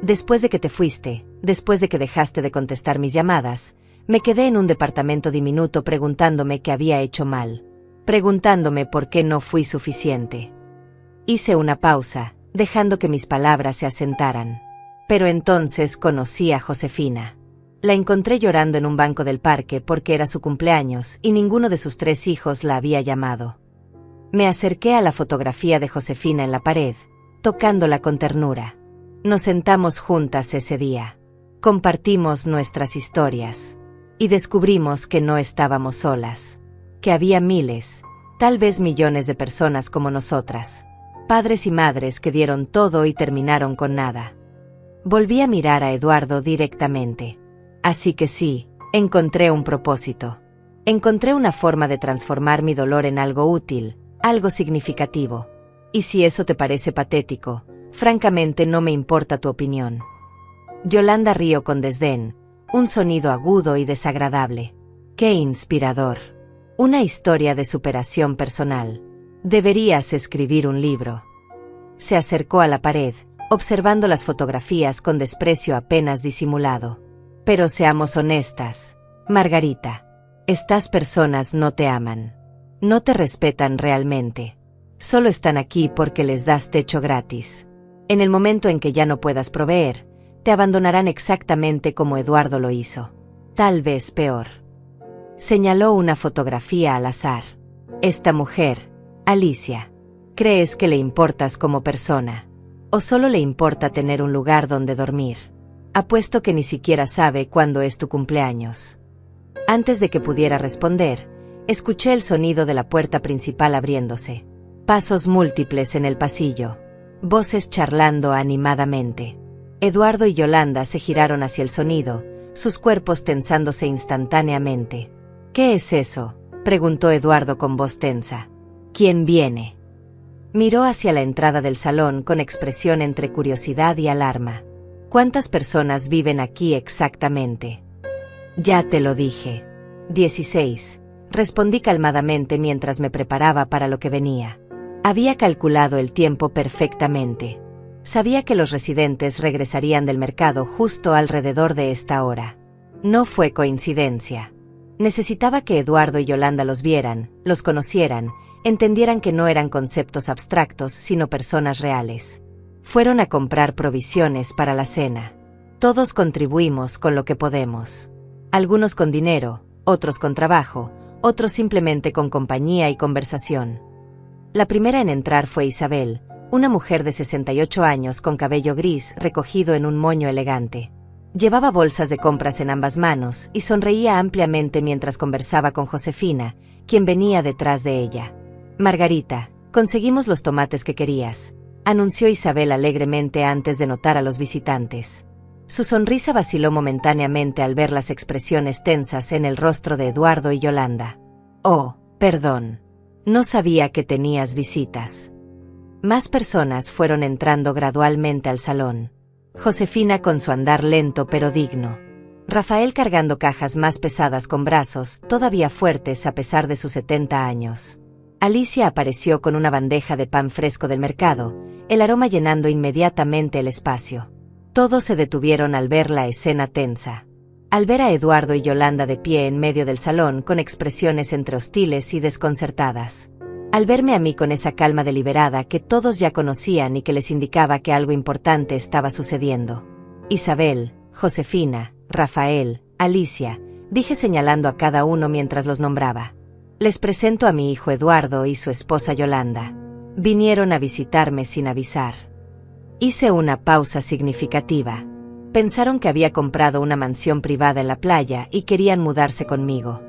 Después de que te fuiste, después de que dejaste de contestar mis llamadas, me quedé en un departamento diminuto preguntándome qué había hecho mal. Preguntándome por qué no fui suficiente. Hice una pausa, dejando que mis palabras se asentaran. Pero entonces conocí a Josefina. La encontré llorando en un banco del parque porque era su cumpleaños y ninguno de sus 3 hijos la había llamado. Me acerqué a la fotografía de Josefina en la pared, tocándola con ternura. Nos sentamos juntas ese día. Compartimos nuestras historias. Y descubrimos que no estábamos solas. Que había miles, tal vez millones de personas como nosotras. Padres y madres que dieron todo y terminaron con nada. Volví a mirar a Eduardo directamente. Así que sí, encontré un propósito. Encontré una forma de transformar mi dolor en algo útil, algo significativo. Y si eso te parece patético, francamente no me importa tu opinión. Yolanda rió con desdén, un sonido agudo y desagradable. ¡Qué inspirador! Una historia de superación personal. Deberías escribir un libro. Se acercó a la pared, observando las fotografías con desprecio apenas disimulado. Pero seamos honestas, Margarita. Estas personas no te aman. No te respetan realmente. Solo están aquí porque les das techo gratis. En el momento en que ya no puedas proveer, te abandonarán exactamente como Eduardo lo hizo. Tal vez peor. Señaló una fotografía al azar. Esta mujer, Alicia. ¿Crees que le importas como persona? ¿O solo le importa tener un lugar donde dormir? Apuesto que ni siquiera sabe cuándo es tu cumpleaños. Antes de que pudiera responder, escuché el sonido de la puerta principal abriéndose. Pasos múltiples en el pasillo. Voces charlando animadamente. Eduardo y Yolanda se giraron hacia el sonido, sus cuerpos tensándose instantáneamente. ¿Qué es eso?, preguntó Eduardo con voz tensa. ¿Quién viene? Miró hacia la entrada del salón con expresión entre curiosidad y alarma. ¿Cuántas personas viven aquí exactamente? Ya te lo dije. 16. Respondí calmadamente mientras me preparaba para lo que venía. Había calculado el tiempo perfectamente. Sabía que los residentes regresarían del mercado justo alrededor de esta hora. No fue coincidencia. Necesitaba que Eduardo y Yolanda los vieran, los conocieran, entendieran que no eran conceptos abstractos, sino personas reales. Fueron a comprar provisiones para la cena. Todos contribuimos con lo que podemos. Algunos con dinero, otros con trabajo, otros simplemente con compañía y conversación. La primera en entrar fue Isabel, una mujer de 68 años con cabello gris recogido en un moño elegante. Llevaba bolsas de compras en ambas manos y sonreía ampliamente mientras conversaba con Josefina, quien venía detrás de ella. Margarita, conseguimos los tomates que querías, anunció Isabel alegremente antes de notar a los visitantes. Su sonrisa vaciló momentáneamente al ver las expresiones tensas en el rostro de Eduardo y Yolanda. Oh, perdón. No sabía que tenías visitas. Más personas fueron entrando gradualmente al salón. Josefina con su andar lento pero digno. Rafael cargando cajas más pesadas con brazos todavía fuertes a pesar de sus 70 años. Alicia apareció con una bandeja de pan fresco del mercado, el aroma llenando inmediatamente el espacio. Todos se detuvieron al ver la escena tensa. Al ver a Eduardo y Yolanda de pie en medio del salón con expresiones entre hostiles y desconcertadas. Al verme a mí con esa calma deliberada que todos ya conocían y que les indicaba que algo importante estaba sucediendo. Isabel, Josefina, Rafael, Alicia, dije señalando a cada uno mientras los nombraba. Les presento a mi hijo Eduardo y su esposa Yolanda. Vinieron a visitarme sin avisar. Hice una pausa significativa. Pensaron que había comprado una mansión privada en la playa y querían mudarse conmigo.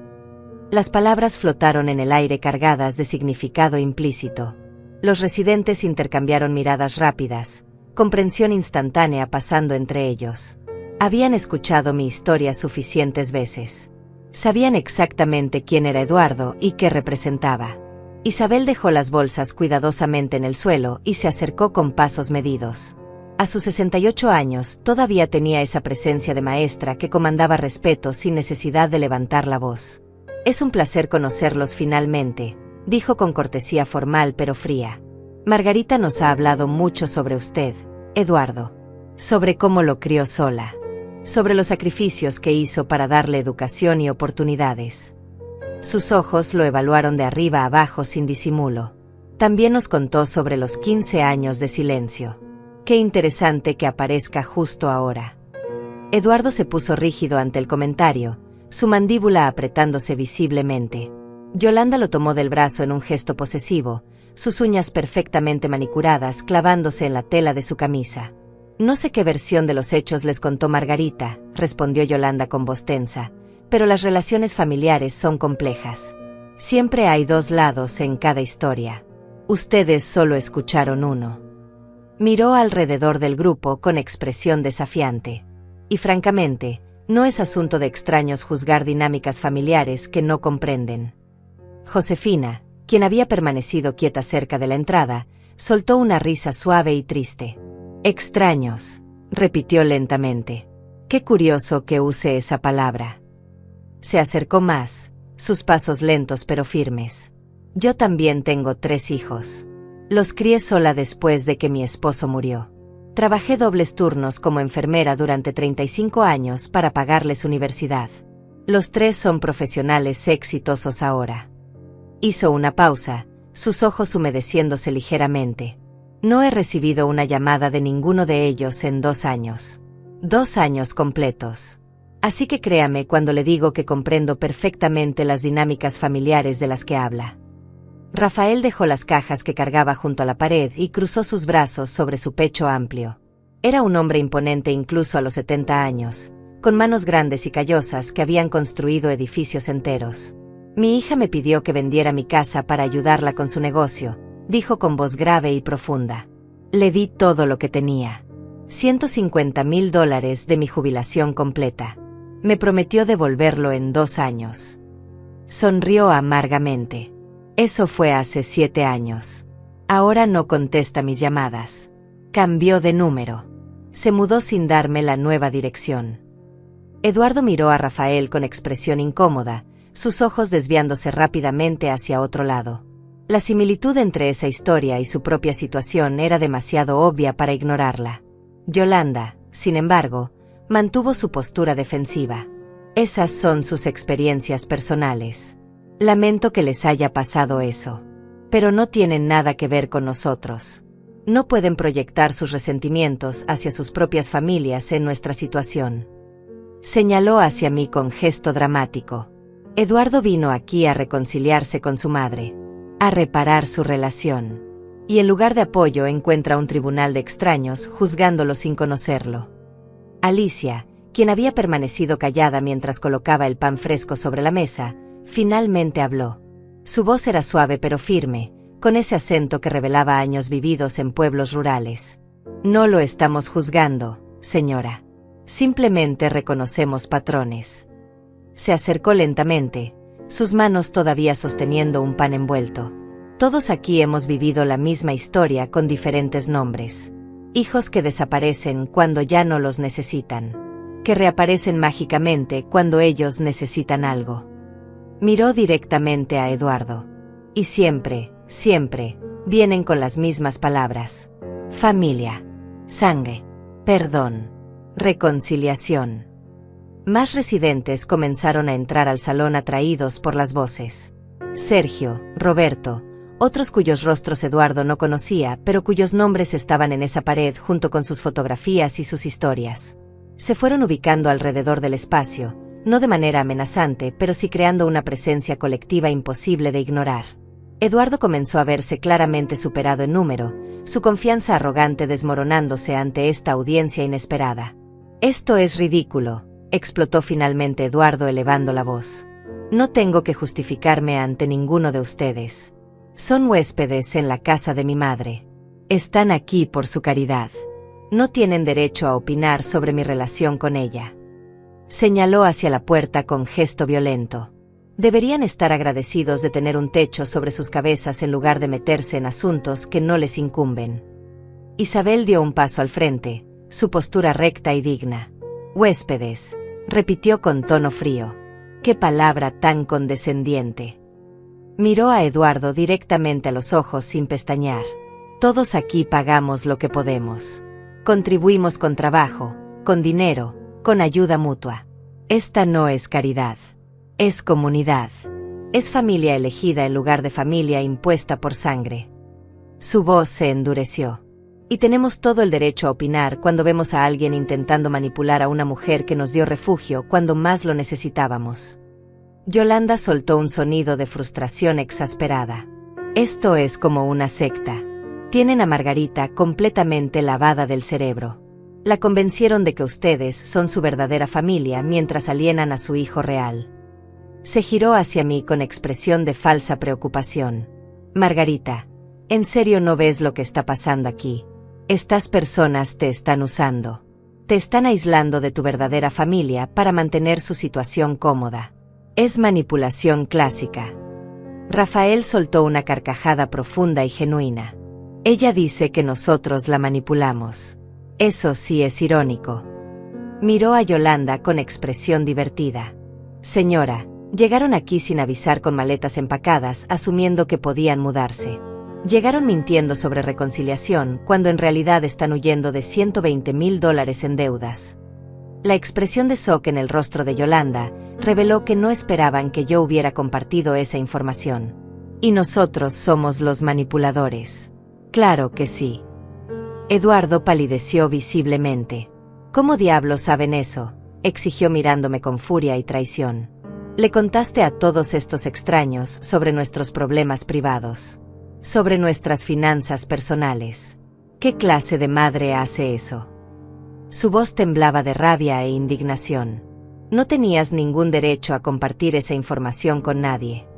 Las palabras flotaron en el aire cargadas de significado implícito. Los residentes intercambiaron miradas rápidas, comprensión instantánea pasando entre ellos. Habían escuchado mi historia suficientes veces. Sabían exactamente quién era Eduardo y qué representaba. Isabel dejó las bolsas cuidadosamente en el suelo y se acercó con pasos medidos. A sus 68 años todavía tenía esa presencia de maestra que comandaba respeto sin necesidad de levantar la voz. Es un placer conocerlos finalmente, dijo con cortesía formal pero fría. Margarita nos ha hablado mucho sobre usted, Eduardo. Sobre cómo lo crió sola. Sobre los sacrificios que hizo para darle educación y oportunidades. Sus ojos lo evaluaron de arriba a abajo sin disimulo. También nos contó sobre los 15 años de silencio. Qué interesante que aparezca justo ahora. Eduardo se puso rígido ante el comentario, su mandíbula apretándose visiblemente. Yolanda lo tomó del brazo en un gesto posesivo, sus uñas perfectamente manicuradas clavándose en la tela de su camisa. No sé qué versión de los hechos les contó Margarita, respondió Yolanda con voz tensa, pero las relaciones familiares son complejas. Siempre hay dos lados en cada historia. Ustedes solo escucharon uno. Miró alrededor del grupo con expresión desafiante. Y francamente, no es asunto de extraños juzgar dinámicas familiares que no comprenden. Josefina, quien había permanecido quieta cerca de la entrada, soltó una risa suave y triste. Extraños, repitió lentamente. Qué curioso que use esa palabra. Se acercó más, sus pasos lentos pero firmes. Yo también tengo 3 hijos. Los crié sola después de que mi esposo murió. Trabajé dobles turnos como enfermera durante 35 años para pagarles universidad. Los 3 son profesionales exitosos ahora. Hizo una pausa, sus ojos humedeciéndose ligeramente. No he recibido una llamada de ninguno de ellos en 2 años. 2 años completos. Así que créame cuando le digo que comprendo perfectamente las dinámicas familiares de las que habla. Rafael dejó las cajas que cargaba junto a la pared y cruzó sus brazos sobre su pecho amplio. Era un hombre imponente incluso a los 70 años, con manos grandes y callosas que habían construido edificios enteros. Mi hija me pidió que vendiera mi casa para ayudarla con su negocio, dijo con voz grave y profunda. Le di todo lo que tenía. $150,000 de mi jubilación completa. Me prometió devolverlo en 2 años. Sonrió amargamente. Eso fue hace 7 años. Ahora no contesta mis llamadas. Cambió de número. Se mudó sin darme la nueva dirección. Eduardo miró a Rafael con expresión incómoda, sus ojos desviándose rápidamente hacia otro lado. La similitud entre esa historia y su propia situación era demasiado obvia para ignorarla. Yolanda, sin embargo, mantuvo su postura defensiva. Esas son sus experiencias personales. Lamento que les haya pasado eso. Pero no tienen nada que ver con nosotros. No pueden proyectar sus resentimientos hacia sus propias familias en nuestra situación. Señaló hacia mí con gesto dramático. Eduardo vino aquí a reconciliarse con su madre, a reparar su relación. Y en lugar de apoyo encuentra un tribunal de extraños juzgándolo sin conocerlo. Alicia, quien había permanecido callada mientras colocaba el pan fresco sobre la mesa, finalmente habló. Su voz era suave pero firme, con ese acento que revelaba años vividos en pueblos rurales. No lo estamos juzgando, señora. Simplemente reconocemos patrones. Se acercó lentamente, sus manos todavía sosteniendo un pan envuelto. Todos aquí hemos vivido la misma historia con diferentes nombres. Hijos que desaparecen cuando ya no los necesitan. Que reaparecen mágicamente cuando ellos necesitan algo. Miró directamente a Eduardo. Y siempre, vienen con las mismas palabras. Familia, sangre, perdón, reconciliación. Más residentes comenzaron a entrar al salón atraídos por las voces. Sergio, Roberto, otros cuyos rostros Eduardo no conocía, pero cuyos nombres estaban en esa pared junto con sus fotografías y sus historias. Se fueron ubicando alrededor del espacio, no de manera amenazante, pero sí creando una presencia colectiva imposible de ignorar. Eduardo comenzó a verse claramente superado en número, su confianza arrogante desmoronándose ante esta audiencia inesperada. Esto es ridículo, explotó finalmente Eduardo elevando la voz. No tengo que justificarme ante ninguno de ustedes. Son huéspedes en la casa de mi madre. Están aquí por su caridad. No tienen derecho a opinar sobre mi relación con ella. Señaló hacia la puerta con gesto violento. Deberían estar agradecidos de tener un techo sobre sus cabezas en lugar de meterse en asuntos que no les incumben. Isabel dio un paso al frente, su postura recta y digna. Huéspedes, repitió con tono frío. ¡Qué palabra tan condescendiente! Miró a Eduardo directamente a los ojos sin pestañear. Todos aquí pagamos lo que podemos. Contribuimos con trabajo, con dinero, con ayuda mutua. Esta no es caridad. Es comunidad. Es familia elegida en lugar de familia impuesta por sangre. Su voz se endureció. Y tenemos todo el derecho a opinar cuando vemos a alguien intentando manipular a una mujer que nos dio refugio cuando más lo necesitábamos. Yolanda soltó un sonido de frustración exasperada. Esto es como una secta. Tienen a Margarita completamente lavada del cerebro. La convencieron de que ustedes son su verdadera familia mientras alienan a su hijo real. Se giró hacia mí con expresión de falsa preocupación. Margarita, ¿en serio no ves lo que está pasando aquí? Estas personas te están usando. Te están aislando de tu verdadera familia para mantener su situación cómoda. Es manipulación clásica. Rafael soltó una carcajada profunda y genuina. Ella dice que nosotros la manipulamos. Eso sí es irónico. Miró a Yolanda con expresión divertida. Señora, llegaron aquí sin avisar con maletas empacadas, asumiendo que podían mudarse. Llegaron mintiendo sobre reconciliación, cuando en realidad están huyendo de $120,000 en deudas. La expresión de shock en el rostro de Yolanda reveló que no esperaban que yo hubiera compartido esa información. Y nosotros somos los manipuladores. Claro que sí. Eduardo palideció visiblemente. ¿Cómo diablos saben eso?, exigió mirándome con furia y traición. Le contaste a todos estos extraños sobre nuestros problemas privados, sobre nuestras finanzas personales. ¿Qué clase de madre hace eso? Su voz temblaba de rabia e indignación. No tenías ningún derecho a compartir esa información con nadie.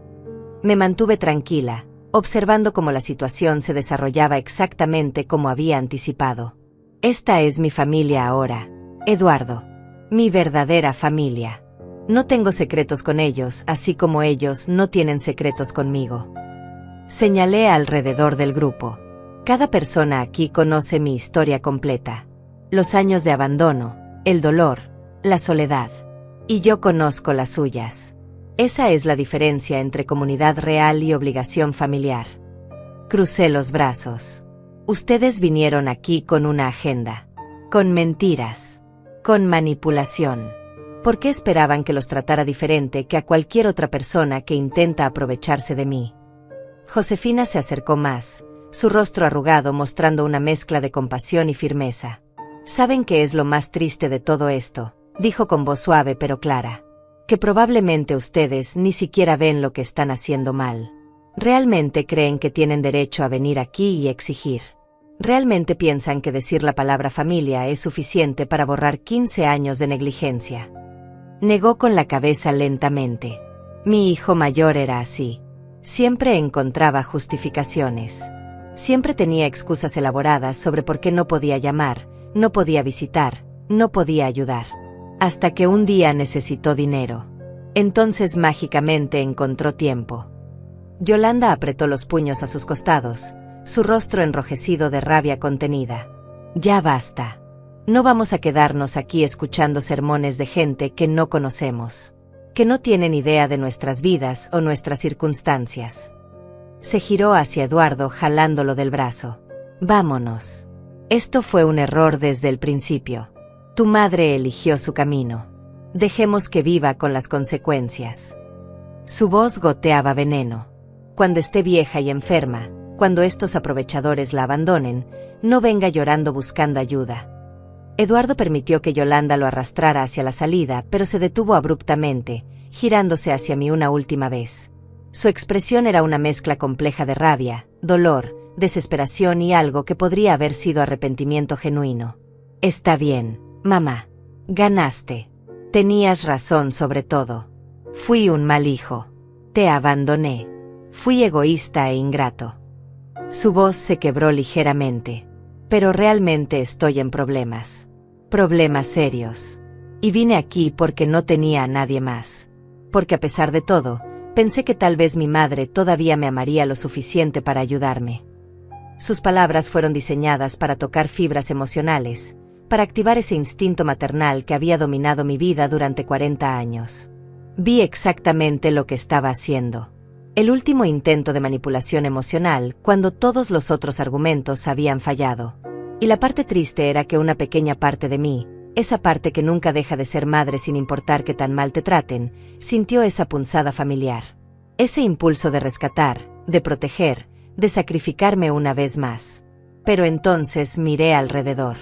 Me mantuve tranquila, observando cómo la situación se desarrollaba exactamente como había anticipado. Esta es mi familia ahora, Eduardo. Mi verdadera familia. No tengo secretos con ellos, así como ellos no tienen secretos conmigo. Señalé alrededor del grupo. Cada persona aquí conoce mi historia completa. Los años de abandono, el dolor, la soledad. Y yo conozco las suyas. Esa es la diferencia entre comunidad real y obligación familiar. Crucé los brazos. Ustedes vinieron aquí con una agenda. Con mentiras. Con manipulación. ¿Por qué esperaban que los tratara diferente que a cualquier otra persona que intenta aprovecharse de mí? Josefina se acercó más, su rostro arrugado mostrando una mezcla de compasión y firmeza. ¿Saben qué es lo más triste de todo esto?, dijo con voz suave pero clara. Que probablemente ustedes ni siquiera ven lo que están haciendo mal. Realmente creen que tienen derecho a venir aquí y exigir. Realmente piensan que decir la palabra familia es suficiente para borrar 15 años de negligencia. Negó con la cabeza lentamente. Mi hijo mayor era así. Siempre encontraba justificaciones. Siempre tenía excusas elaboradas sobre por qué no podía llamar, no podía visitar, no podía ayudar. Hasta que un día necesitó dinero. Entonces mágicamente encontró tiempo. Yolanda apretó los puños a sus costados, su rostro enrojecido de rabia contenida. Ya basta. No vamos a quedarnos aquí escuchando sermones de gente que no conocemos, que no tienen idea de nuestras vidas o nuestras circunstancias. Se giró hacia Eduardo jalándolo del brazo. Vámonos. Esto fue un error desde el principio. Tu madre eligió su camino. Dejemos que viva con las consecuencias. Su voz goteaba veneno. Cuando esté vieja y enferma, cuando estos aprovechadores la abandonen, no venga llorando buscando ayuda. Eduardo permitió que Yolanda lo arrastrara hacia la salida, pero se detuvo abruptamente, girándose hacia mí una última vez. Su expresión era una mezcla compleja de rabia, dolor, desesperación y algo que podría haber sido arrepentimiento genuino. Está bien, mamá. Ganaste. Tenías razón sobre todo. Fui un mal hijo. Te abandoné. Fui egoísta e ingrato. Su voz se quebró ligeramente. Pero realmente estoy en problemas. Problemas serios. Y vine aquí porque no tenía a nadie más. Porque a pesar de todo, pensé que tal vez mi madre todavía me amaría lo suficiente para ayudarme. Sus palabras fueron diseñadas para tocar fibras emocionales, para activar ese instinto maternal que había dominado mi vida durante 40 años. Vi exactamente lo que estaba haciendo. El último intento de manipulación emocional cuando todos los otros argumentos habían fallado. Y la parte triste era que una pequeña parte de mí, esa parte que nunca deja de ser madre sin importar que tan mal te traten, sintió esa punzada familiar. Ese impulso de rescatar, de proteger, de sacrificarme una vez más. Pero entonces miré alrededor.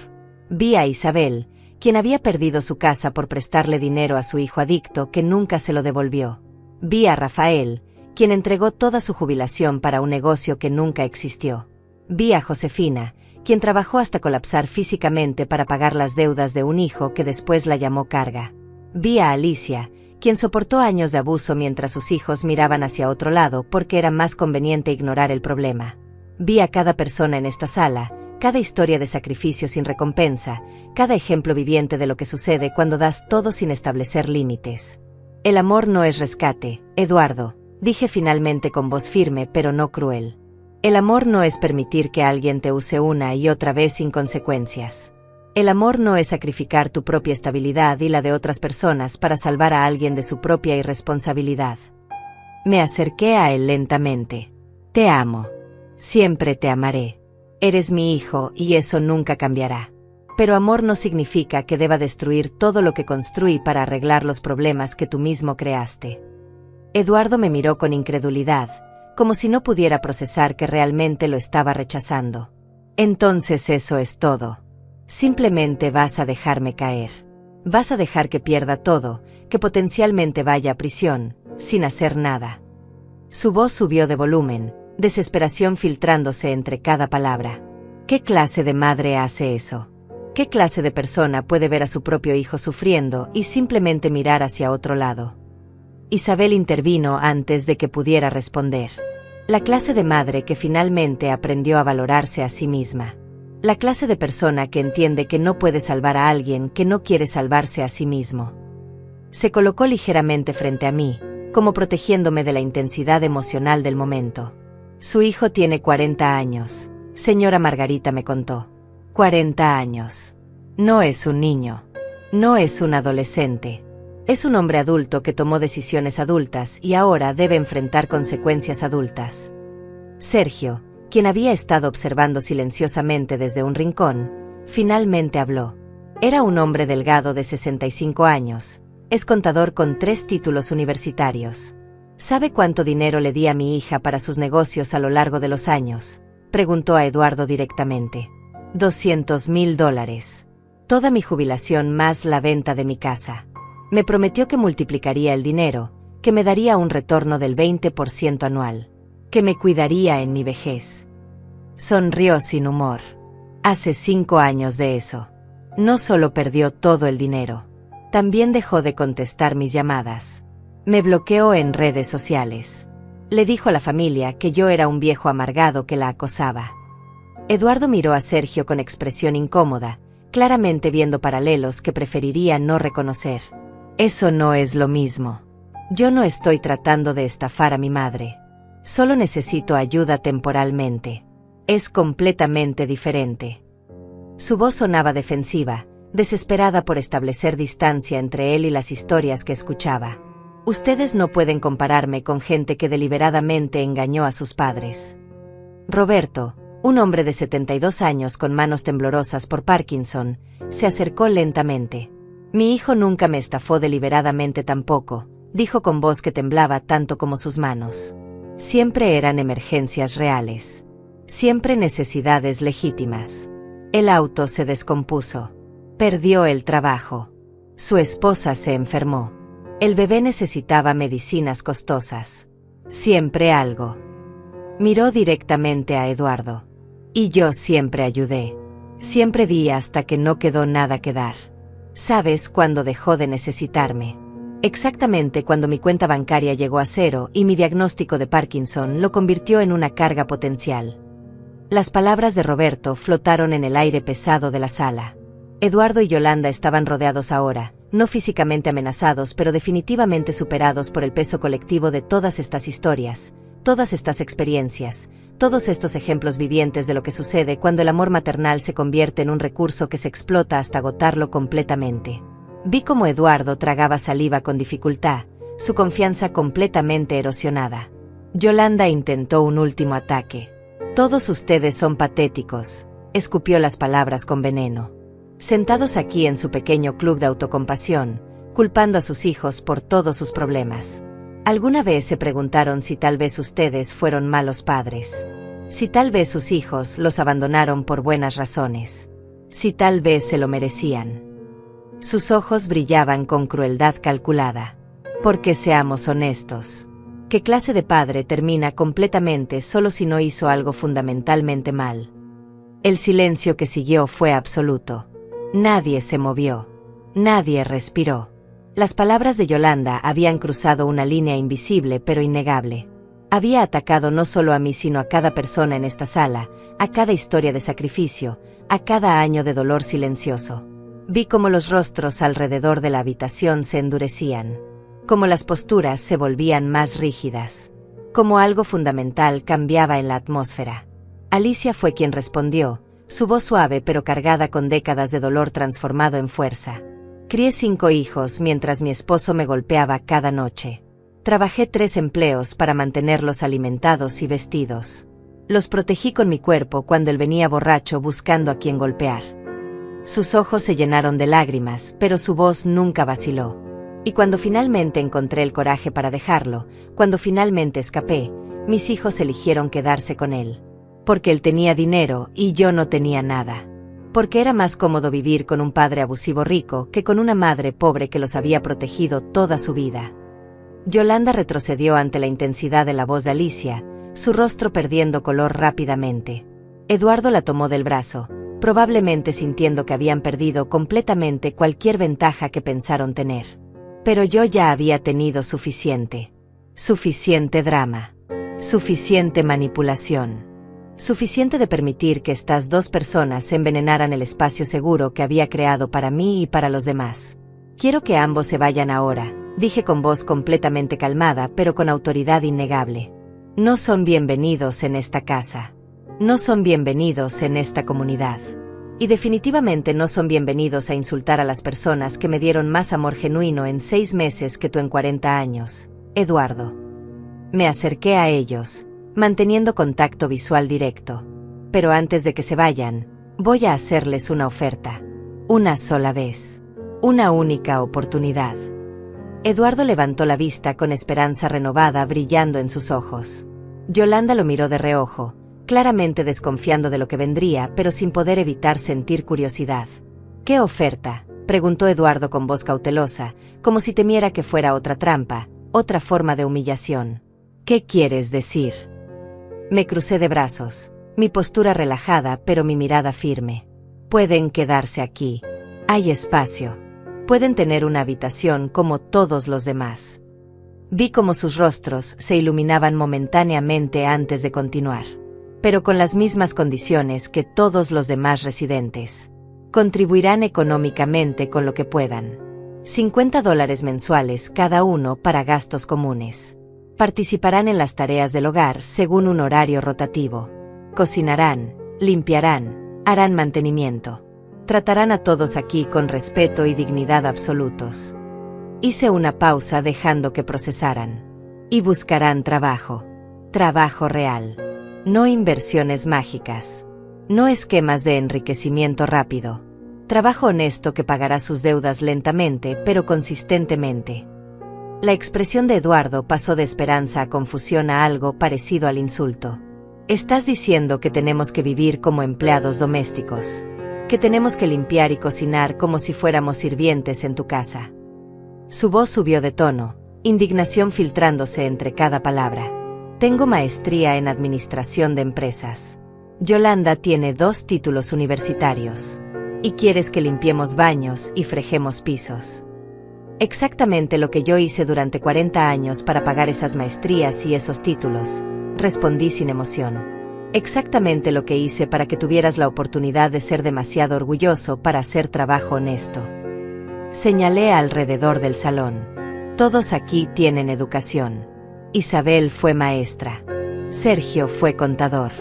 Vi a Isabel, quien había perdido su casa por prestarle dinero a su hijo adicto que nunca se lo devolvió. Vi a Rafael, quien entregó toda su jubilación para un negocio que nunca existió. Vi a Josefina, quien trabajó hasta colapsar físicamente para pagar las deudas de un hijo que después la llamó carga. Vi a Alicia, quien soportó años de abuso mientras sus hijos miraban hacia otro lado porque era más conveniente ignorar el problema. Vi a cada persona en esta sala, cada historia de sacrificio sin recompensa, cada ejemplo viviente de lo que sucede cuando das todo sin establecer límites. El amor no es rescate, Eduardo, dije finalmente con voz firme pero no cruel. El amor no es permitir que alguien te use una y otra vez sin consecuencias. El amor no es sacrificar tu propia estabilidad y la de otras personas para salvar a alguien de su propia irresponsabilidad. Me acerqué a él lentamente. Te amo. Siempre te amaré. Eres mi hijo y eso nunca cambiará. Pero amor no significa que deba destruir todo lo que construí para arreglar los problemas que tú mismo creaste. Eduardo me miró con incredulidad, como si no pudiera procesar que realmente lo estaba rechazando. Entonces eso es todo. Simplemente vas a dejarme caer. Vas a dejar que pierda todo, que potencialmente vaya a prisión, sin hacer nada. Su voz subió de volumen, desesperación filtrándose entre cada palabra. ¿Qué clase de madre hace eso? ¿Qué clase de persona puede ver a su propio hijo sufriendo y simplemente mirar hacia otro lado? Isabel intervino antes de que pudiera responder. La clase de madre que finalmente aprendió a valorarse a sí misma. La clase de persona que entiende que no puede salvar a alguien que no quiere salvarse a sí mismo. Se colocó ligeramente frente a mí, como protegiéndome de la intensidad emocional del momento. Su hijo tiene 40 años, señora Margarita me contó. 40 años. No es un niño. No es un adolescente. Es un hombre adulto que tomó decisiones adultas y ahora debe enfrentar consecuencias adultas. Sergio, quien había estado observando silenciosamente desde un rincón, finalmente habló. Era un hombre delgado de 65 años, es contador con 3 títulos universitarios. ¿Sabe cuánto dinero le di a mi hija para sus negocios a lo largo de los años?, preguntó a Eduardo directamente. $200,000. Toda mi jubilación más la venta de mi casa. Me prometió que multiplicaría el dinero, que me daría un retorno del 20% anual. Que me cuidaría en mi vejez. Sonrió sin humor. Hace 5 años de eso. No solo perdió todo el dinero, también dejó de contestar mis llamadas. Me bloqueó en redes sociales. Le dijo a la familia que yo era un viejo amargado que la acosaba. Eduardo miró a Sergio con expresión incómoda, claramente viendo paralelos que preferiría no reconocer. Eso no es lo mismo. Yo no estoy tratando de estafar a mi madre. Solo necesito ayuda temporalmente. Es completamente diferente. Su voz sonaba defensiva, desesperada por establecer distancia entre él y las historias que escuchaba. Ustedes no pueden compararme con gente que deliberadamente engañó a sus padres. Roberto, un hombre de 72 años con manos temblorosas por Parkinson, se acercó lentamente. Mi hijo nunca me estafó deliberadamente tampoco, dijo con voz que temblaba tanto como sus manos. Siempre eran emergencias reales. Siempre necesidades legítimas. El auto se descompuso. Perdió el trabajo. Su esposa se enfermó. El bebé necesitaba medicinas costosas. Siempre algo. Miró directamente a Eduardo. Y yo siempre ayudé. Siempre di hasta que no quedó nada que dar. ¿Sabes cuándo dejó de necesitarme? Exactamente cuando mi cuenta bancaria llegó a 0 y mi diagnóstico de Parkinson lo convirtió en una carga potencial. Las palabras de Roberto flotaron en el aire pesado de la sala. Eduardo y Yolanda estaban rodeados ahora, no físicamente amenazados pero definitivamente superados por el peso colectivo de todas estas historias, todas estas experiencias, todos estos ejemplos vivientes de lo que sucede cuando el amor maternal se convierte en un recurso que se explota hasta agotarlo completamente. Vi cómo Eduardo tragaba saliva con dificultad, su confianza completamente erosionada. Yolanda intentó un último ataque. Todos ustedes son patéticos, escupió las palabras con veneno. Sentados aquí en su pequeño club de autocompasión, culpando a sus hijos por todos sus problemas. ¿Alguna vez se preguntaron si tal vez ustedes fueron malos padres? Si tal vez sus hijos los abandonaron por buenas razones. Si tal vez se lo merecían. Sus ojos brillaban con crueldad calculada. Porque seamos honestos. ¿Qué clase de padre termina completamente solo si no hizo algo fundamentalmente mal? El silencio que siguió fue absoluto. Nadie se movió. Nadie respiró. Las palabras de Yolanda habían cruzado una línea invisible pero innegable. Había atacado no solo a mí sino a cada persona en esta sala, a cada historia de sacrificio, a cada año de dolor silencioso. Vi cómo los rostros alrededor de la habitación se endurecían, cómo las posturas se volvían más rígidas, Como algo fundamental cambiaba en la atmósfera. Alicia fue quien respondió, su voz suave pero cargada con décadas de dolor transformado en fuerza. Crié 5 hijos mientras mi esposo me golpeaba cada noche. Trabajé 3 empleos para mantenerlos alimentados y vestidos. Los protegí con mi cuerpo cuando él venía borracho buscando a quien golpear. Sus ojos se llenaron de lágrimas, pero su voz nunca vaciló. Y cuando finalmente encontré el coraje para dejarlo, cuando finalmente escapé, mis hijos eligieron quedarse con él. Porque él tenía dinero y yo no tenía nada. Porque era más cómodo vivir con un padre abusivo rico que con una madre pobre que los había protegido toda su vida. Yolanda retrocedió ante la intensidad de la voz de Alicia, su rostro perdiendo color rápidamente. Eduardo la tomó del brazo, probablemente sintiendo que habían perdido completamente cualquier ventaja que pensaron tener. Pero yo ya había tenido suficiente. Suficiente drama. Suficiente manipulación. Suficiente de permitir que estas 2 personas envenenaran el espacio seguro que había creado para mí y para los demás. Quiero que ambos se vayan ahora, dije con voz completamente calmada pero con autoridad innegable. No son bienvenidos en esta casa. No son bienvenidos en esta comunidad. Y definitivamente no son bienvenidos a insultar a las personas que me dieron más amor genuino en 6 meses que tú en 40 años, Eduardo. Me acerqué a ellos, manteniendo contacto visual directo. Pero antes de que se vayan, voy a hacerles una oferta. Una sola vez. Una única oportunidad. Eduardo levantó la vista con esperanza renovada brillando en sus ojos. Yolanda lo miró de reojo, claramente desconfiando de lo que vendría, pero sin poder evitar sentir curiosidad. ¿Qué oferta?, preguntó Eduardo con voz cautelosa, como si temiera que fuera otra trampa, otra forma de humillación. ¿Qué quieres decir? Me crucé de brazos, mi postura relajada pero mi mirada firme. Pueden quedarse aquí. Hay espacio. Pueden tener una habitación como todos los demás. Vi cómo sus rostros se iluminaban momentáneamente antes de continuar. Pero con las mismas condiciones que todos los demás residentes. Contribuirán económicamente con lo que puedan. $50 mensuales cada uno para gastos comunes. Participarán en las tareas del hogar según un horario rotativo. Cocinarán, limpiarán, harán mantenimiento. Tratarán a todos aquí con respeto y dignidad absolutos. Hice una pausa dejando que procesaran. Y buscarán trabajo. Trabajo real. No inversiones mágicas. No esquemas de enriquecimiento rápido. Trabajo honesto que pagará sus deudas lentamente pero consistentemente. La expresión de Eduardo pasó de esperanza a confusión a algo parecido al insulto. ¿Estás diciendo que tenemos que vivir como empleados domésticos? ¿Que tenemos que limpiar y cocinar como si fuéramos sirvientes en tu casa? Su voz subió de tono, indignación filtrándose entre cada palabra. Tengo maestría en administración de empresas. Yolanda tiene 2 títulos universitarios. Y quieres que limpiemos baños y frejemos pisos. Exactamente lo que yo hice durante 40 años para pagar esas maestrías y esos títulos, respondí sin emoción. Exactamente lo que hice para que tuvieras la oportunidad de ser demasiado orgulloso para hacer trabajo honesto. Señalé alrededor del salón. Todos aquí tienen educación. Isabel fue maestra. Sergio fue contador.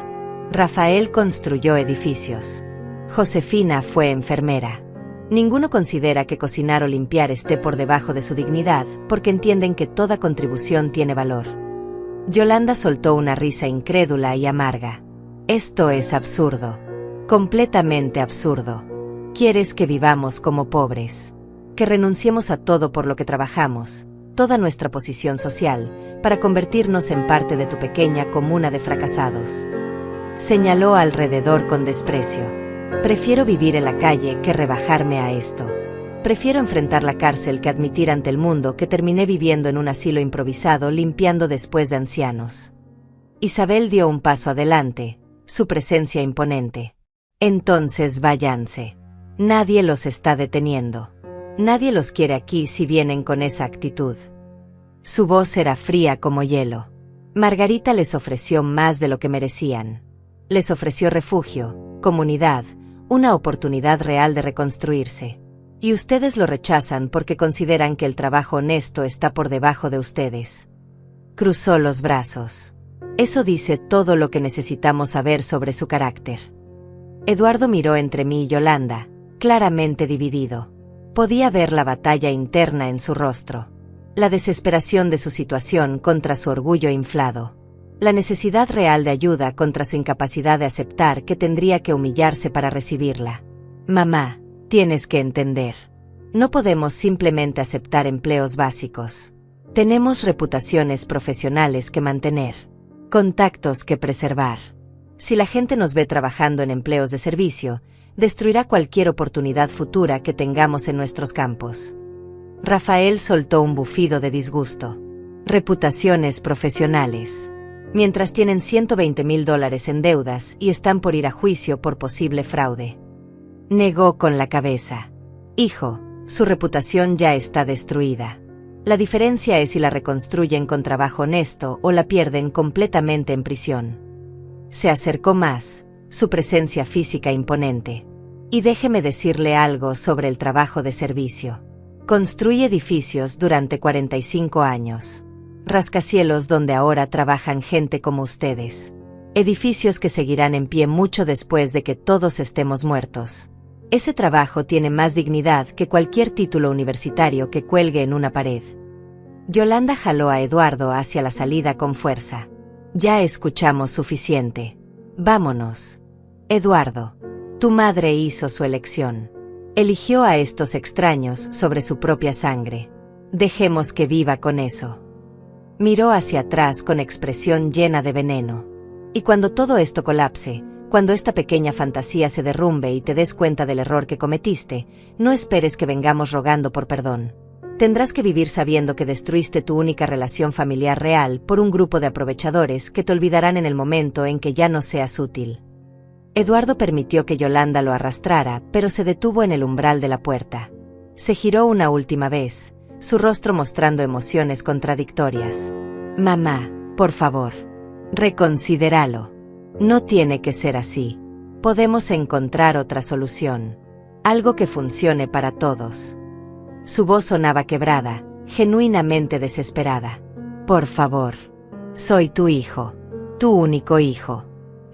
Rafael construyó edificios. Josefina fue enfermera. Ninguno considera que cocinar o limpiar esté por debajo de su dignidad, porque entienden que toda contribución tiene valor. Yolanda soltó una risa incrédula y amarga. Esto es absurdo. Completamente absurdo. ¿Quieres que vivamos como pobres? Que renunciemos a todo por lo que trabajamos, toda nuestra posición social, para convertirnos en parte de tu pequeña comuna de fracasados. Señaló alrededor con desprecio. Prefiero vivir en la calle que rebajarme a esto. Prefiero enfrentar la cárcel que admitir ante el mundo que terminé viviendo en un asilo improvisado limpiando después de ancianos. Isabel dio un paso adelante, su presencia imponente. Entonces váyanse. Nadie los está deteniendo. Nadie los quiere aquí si vienen con esa actitud. Su voz era fría como hielo. Margarita les ofreció más de lo que merecían. Les ofreció refugio, comunidad, una oportunidad real de reconstruirse. Y ustedes lo rechazan porque consideran que el trabajo honesto está por debajo de ustedes. Cruzó los brazos. Eso dice todo lo que necesitamos saber sobre su carácter. Eduardo miró entre mí y Yolanda, claramente dividido. Podía ver la batalla interna en su rostro. La desesperación de su situación contra su orgullo inflado. La necesidad real de ayuda contra su incapacidad de aceptar que tendría que humillarse para recibirla. Mamá, tienes que entender. No podemos simplemente aceptar empleos básicos. Tenemos reputaciones profesionales que mantener. Contactos que preservar. Si la gente nos ve trabajando en empleos de servicio, destruirá cualquier oportunidad futura que tengamos en nuestros campos. Rafael soltó un bufido de disgusto. Reputaciones profesionales. Mientras tienen $120,000 en deudas y están por ir a juicio por posible fraude. Negó con la cabeza. Hijo, su reputación ya está destruida. La diferencia es si la reconstruyen con trabajo honesto o la pierden completamente en prisión. Se acercó más, su presencia física imponente. Y déjeme decirle algo sobre el trabajo de servicio. Construí edificios durante 45 años. Rascacielos donde ahora trabajan gente como ustedes. Edificios que seguirán en pie mucho después de que todos estemos muertos. Ese trabajo tiene más dignidad que cualquier título universitario que cuelgue en una pared. Yolanda jaló a Eduardo hacia la salida con fuerza. Ya escuchamos suficiente. Vámonos. Eduardo, tu madre hizo su elección. Eligió a estos extraños sobre su propia sangre. Dejemos que viva con eso. Miró hacia atrás con expresión llena de veneno. Y cuando todo esto colapse, cuando esta pequeña fantasía se derrumbe y te des cuenta del error que cometiste, no esperes que vengamos rogando por perdón. Tendrás que vivir sabiendo que destruiste tu única relación familiar real por un grupo de aprovechadores que te olvidarán en el momento en que ya no seas útil. Eduardo permitió que Yolanda lo arrastrara, pero se detuvo en el umbral de la puerta. Se giró una última vez, su rostro mostrando emociones contradictorias. Mamá, por favor, reconsidéralo. No tiene que ser así. Podemos encontrar otra solución. Algo que funcione para todos. Su voz sonaba quebrada, genuinamente desesperada. Por favor. Soy tu hijo. Tu único hijo.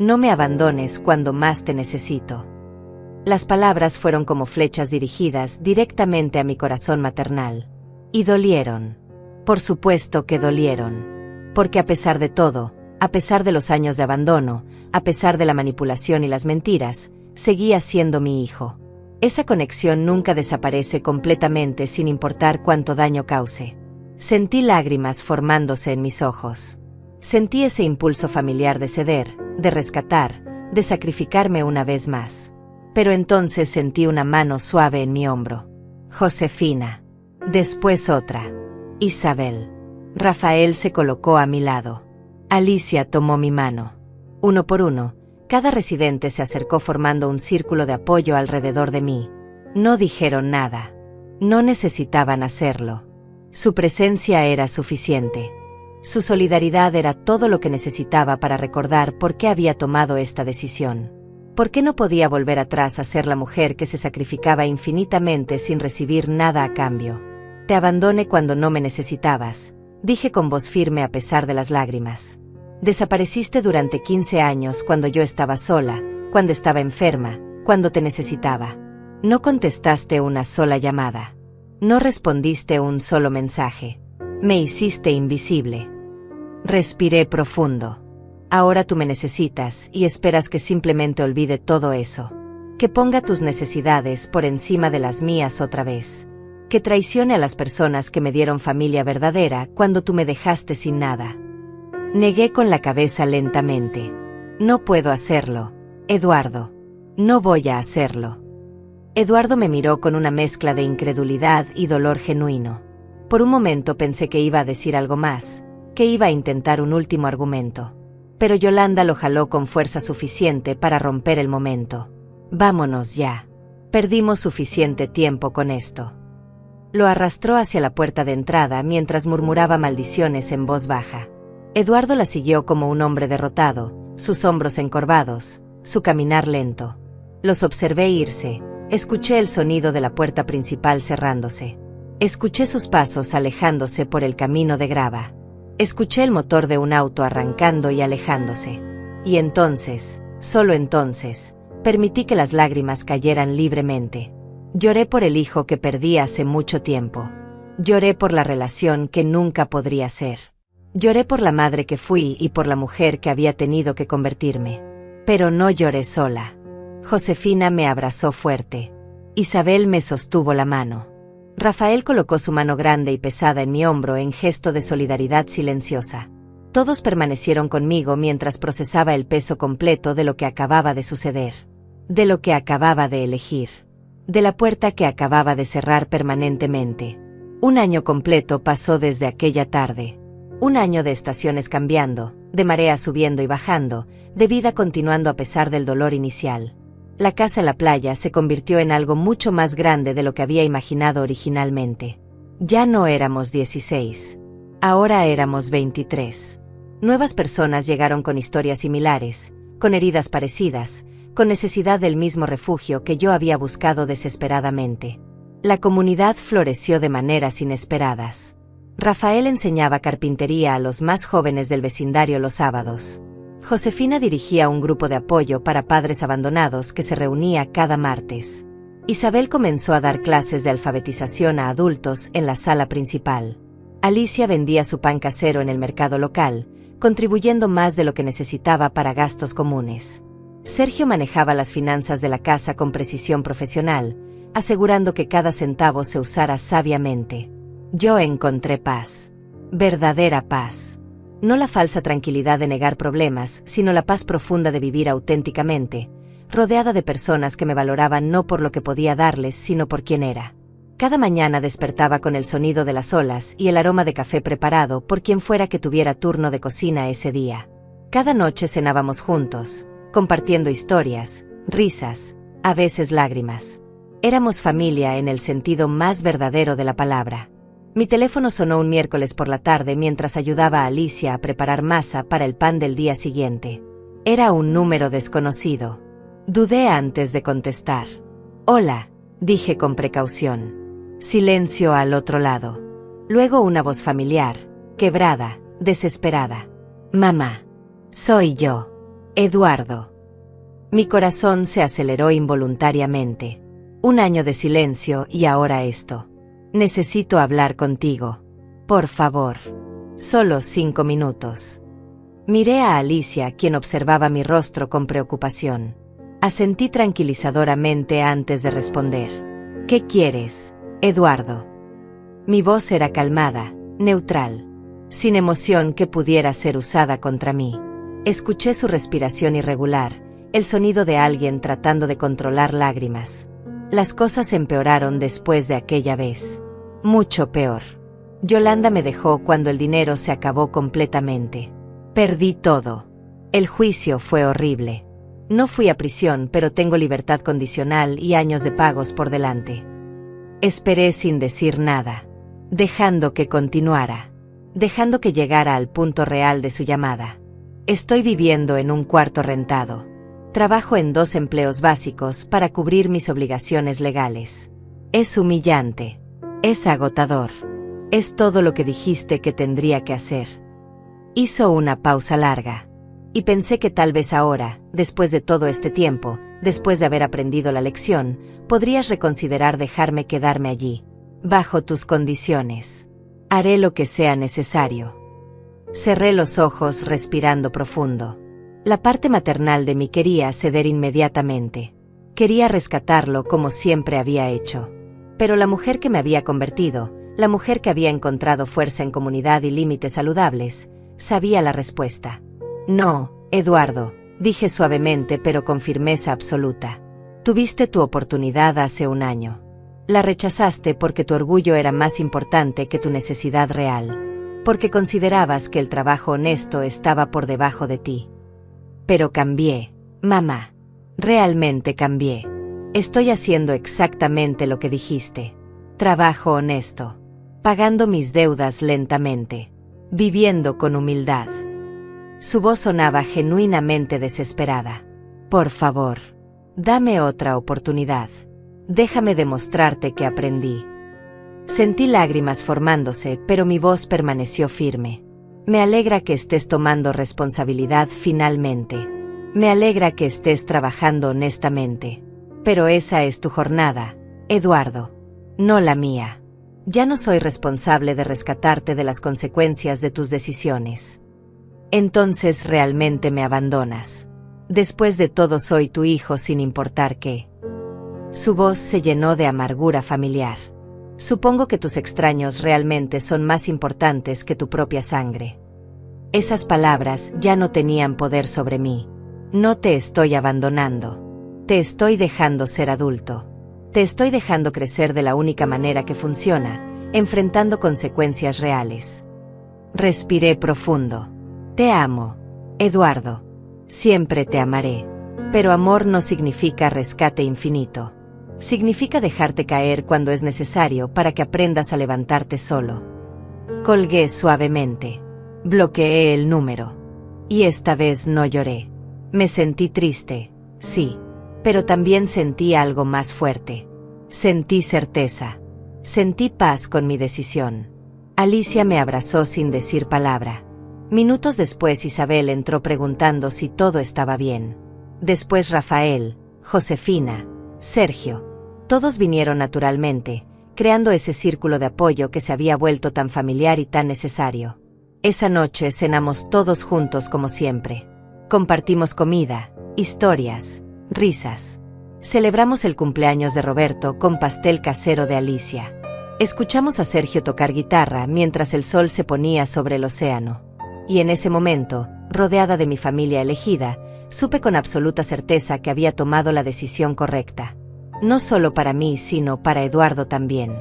No me abandones cuando más te necesito. Las palabras fueron como flechas dirigidas directamente a mi corazón maternal. Y dolieron. Por supuesto que dolieron. Porque a pesar de todo, a pesar de los años de abandono, a pesar de la manipulación y las mentiras, seguía siendo mi hijo. Esa conexión nunca desaparece completamente sin importar cuánto daño cause. Sentí lágrimas formándose en mis ojos. Sentí ese impulso familiar de ceder, de rescatar, de sacrificarme una vez más. Pero entonces sentí una mano suave en mi hombro. Josefina. Después otra. Isabel. Rafael se colocó a mi lado. Alicia tomó mi mano. Uno por uno, cada residente se acercó formando un círculo de apoyo alrededor de mí. No dijeron nada. No necesitaban hacerlo. Su presencia era suficiente. Su solidaridad era todo lo que necesitaba para recordar por qué había tomado esta decisión. ¿Por qué no podía volver atrás a ser la mujer que se sacrificaba infinitamente sin recibir nada a cambio? Te abandoné cuando no me necesitabas, dije con voz firme a pesar de las lágrimas. Desapareciste durante 15 años cuando yo estaba sola, cuando estaba enferma, cuando te necesitaba. No contestaste una sola llamada. No respondiste un solo mensaje. Me hiciste invisible. Respiré profundo. Ahora tú me necesitas y esperas que simplemente olvide todo eso. Que ponga tus necesidades por encima de las mías otra vez. Que traicione a las personas que me dieron familia verdadera cuando tú me dejaste sin nada. Negué con la cabeza lentamente. No puedo hacerlo, Eduardo. No voy a hacerlo. Eduardo me miró con una mezcla de incredulidad y dolor genuino. Por un momento pensé que iba a decir algo más, que iba a intentar un último argumento. Pero Yolanda lo jaló con fuerza suficiente para romper el momento. Vámonos ya. Perdimos suficiente tiempo con esto. Lo arrastró hacia la puerta de entrada mientras murmuraba maldiciones en voz baja. Eduardo la siguió como un hombre derrotado, sus hombros encorvados, su caminar lento. Los observé irse, escuché el sonido de la puerta principal cerrándose. Escuché sus pasos alejándose por el camino de grava. Escuché el motor de un auto arrancando y alejándose. Y entonces, solo entonces, permití que las lágrimas cayeran libremente. Lloré por el hijo que perdí hace mucho tiempo. Lloré por la relación que nunca podría ser. Lloré por la madre que fui y por la mujer que había tenido que convertirme. Pero no lloré sola. Josefina me abrazó fuerte. Isabel me sostuvo la mano. Rafael colocó su mano grande y pesada en mi hombro en gesto de solidaridad silenciosa. Todos permanecieron conmigo mientras procesaba el peso completo de lo que acababa de suceder. De lo que acababa de elegir. De la puerta que acababa de cerrar permanentemente. Un año completo pasó desde aquella tarde. Un año de estaciones cambiando, de marea subiendo y bajando, de vida continuando a pesar del dolor inicial. La casa en la playa se convirtió en algo mucho más grande de lo que había imaginado originalmente. Ya no éramos 16. Ahora éramos 23. Nuevas personas llegaron con historias similares, con heridas parecidas, con necesidad del mismo refugio que yo había buscado desesperadamente. La comunidad floreció de maneras inesperadas. Rafael enseñaba carpintería a los más jóvenes del vecindario los sábados. Josefina dirigía un grupo de apoyo para padres abandonados que se reunía cada martes. Isabel comenzó a dar clases de alfabetización a adultos en la sala principal. Alicia vendía su pan casero en el mercado local, contribuyendo más de lo que necesitaba para gastos comunes. Sergio manejaba las finanzas de la casa con precisión profesional, asegurando que cada centavo se usara sabiamente. Yo encontré paz. Verdadera paz. No la falsa tranquilidad de negar problemas, sino la paz profunda de vivir auténticamente, rodeada de personas que me valoraban no por lo que podía darles, sino por quién era. Cada mañana despertaba con el sonido de las olas y el aroma de café preparado por quien fuera que tuviera turno de cocina ese día. Cada noche cenábamos juntos, compartiendo historias, risas, a veces lágrimas. Éramos familia en el sentido más verdadero de la palabra. Mi teléfono sonó un miércoles por la tarde mientras ayudaba a Alicia a preparar masa para el pan del día siguiente. Era un número desconocido. Dudé antes de contestar. «Hola», dije con precaución. Silencio al otro lado. Luego una voz familiar, quebrada, desesperada. «Mamá. Soy yo. Eduardo». Mi corazón se aceleró involuntariamente. Un año de silencio y ahora esto. «Necesito hablar contigo. Por favor. Solo 5 minutos». Miré a Alicia, quien observaba mi rostro con preocupación. Asentí tranquilizadoramente antes de responder. «¿Qué quieres, Eduardo?» Mi voz era calmada, neutral, sin emoción que pudiera ser usada contra mí. Escuché su respiración irregular, el sonido de alguien tratando de controlar lágrimas. Las cosas empeoraron después de aquella vez. Mucho peor. Yolanda me dejó cuando el dinero se acabó completamente. Perdí todo. El juicio fue horrible. No fui a prisión, pero tengo libertad condicional y años de pagos por delante. Esperé sin decir nada, dejando que continuara, dejando que llegara al punto real de su llamada. Estoy viviendo en un cuarto rentado. Trabajo en 2 empleos básicos para cubrir mis obligaciones legales. Es humillante. Es agotador. Es todo lo que dijiste que tendría que hacer. Hizo una pausa larga. Y pensé que tal vez ahora, después de todo este tiempo, después de haber aprendido la lección, podrías reconsiderar dejarme quedarme allí. Bajo tus condiciones. Haré lo que sea necesario. Cerré los ojos respirando profundo. La parte maternal de mí quería ceder inmediatamente. Quería rescatarlo como siempre había hecho. Pero la mujer que me había convertido, la mujer que había encontrado fuerza en comunidad y límites saludables, sabía la respuesta. «No, Eduardo», dije suavemente pero con firmeza absoluta. «Tuviste tu oportunidad hace un año. La rechazaste porque tu orgullo era más importante que tu necesidad real. Porque considerabas que el trabajo honesto estaba por debajo de ti. Pero cambié, mamá. Realmente cambié. Estoy haciendo exactamente lo que dijiste. Trabajo honesto. Pagando mis deudas lentamente. Viviendo con humildad». Su voz sonaba genuinamente desesperada. «Por favor, dame otra oportunidad. Déjame demostrarte que aprendí». Sentí lágrimas formándose, pero mi voz permaneció firme. Me alegra que estés tomando responsabilidad finalmente. Me alegra que estés trabajando honestamente. Pero esa es tu jornada, Eduardo, no la mía. Ya no soy responsable de rescatarte de las consecuencias de tus decisiones. Entonces realmente me abandonas. Después de todo soy tu hijo sin importar qué. Su voz se llenó de amargura familiar. Supongo que tus extraños realmente son más importantes que tu propia sangre. Esas palabras ya no tenían poder sobre mí. No te estoy abandonando. Te estoy dejando ser adulto. Te estoy dejando crecer de la única manera que funciona, enfrentando consecuencias reales. Respiré profundo. Te amo, Eduardo. Siempre te amaré. Pero amor no significa rescate infinito. Significa dejarte caer cuando es necesario para que aprendas a levantarte solo. Colgué suavemente. Bloqueé el número. Y esta vez no lloré. Me sentí triste, sí. Pero también sentí algo más fuerte. Sentí certeza. Sentí paz con mi decisión. Alicia me abrazó sin decir palabra. Minutos después Isabel entró preguntando si todo estaba bien. Después Rafael, Josefina, Sergio. Todos vinieron naturalmente, creando ese círculo de apoyo que se había vuelto tan familiar y tan necesario. Esa noche cenamos todos juntos como siempre. Compartimos comida, historias, risas. Celebramos el cumpleaños de Roberto con pastel casero de Alicia. Escuchamos a Sergio tocar guitarra mientras el sol se ponía sobre el océano. Y en ese momento, rodeada de mi familia elegida, supe con absoluta certeza que había tomado la decisión correcta. No solo para mí, sino para Eduardo también.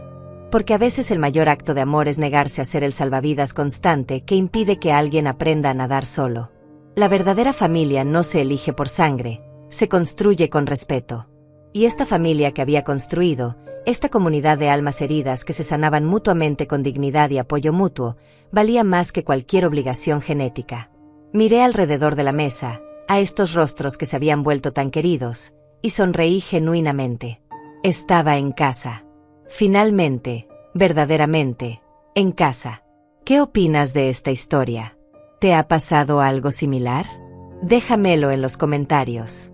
Porque a veces el mayor acto de amor es negarse a ser el salvavidas constante que impide que alguien aprenda a nadar solo. La verdadera familia no se elige por sangre, se construye con respeto. Y esta familia que había construido, esta comunidad de almas heridas que se sanaban mutuamente con dignidad y apoyo mutuo, valía más que cualquier obligación genética. Miré alrededor de la mesa, a estos rostros que se habían vuelto tan queridos, y sonreí genuinamente. Estaba en casa. Finalmente, verdaderamente, en casa. ¿Qué opinas de esta historia? ¿Te ha pasado algo similar? Déjamelo en los comentarios.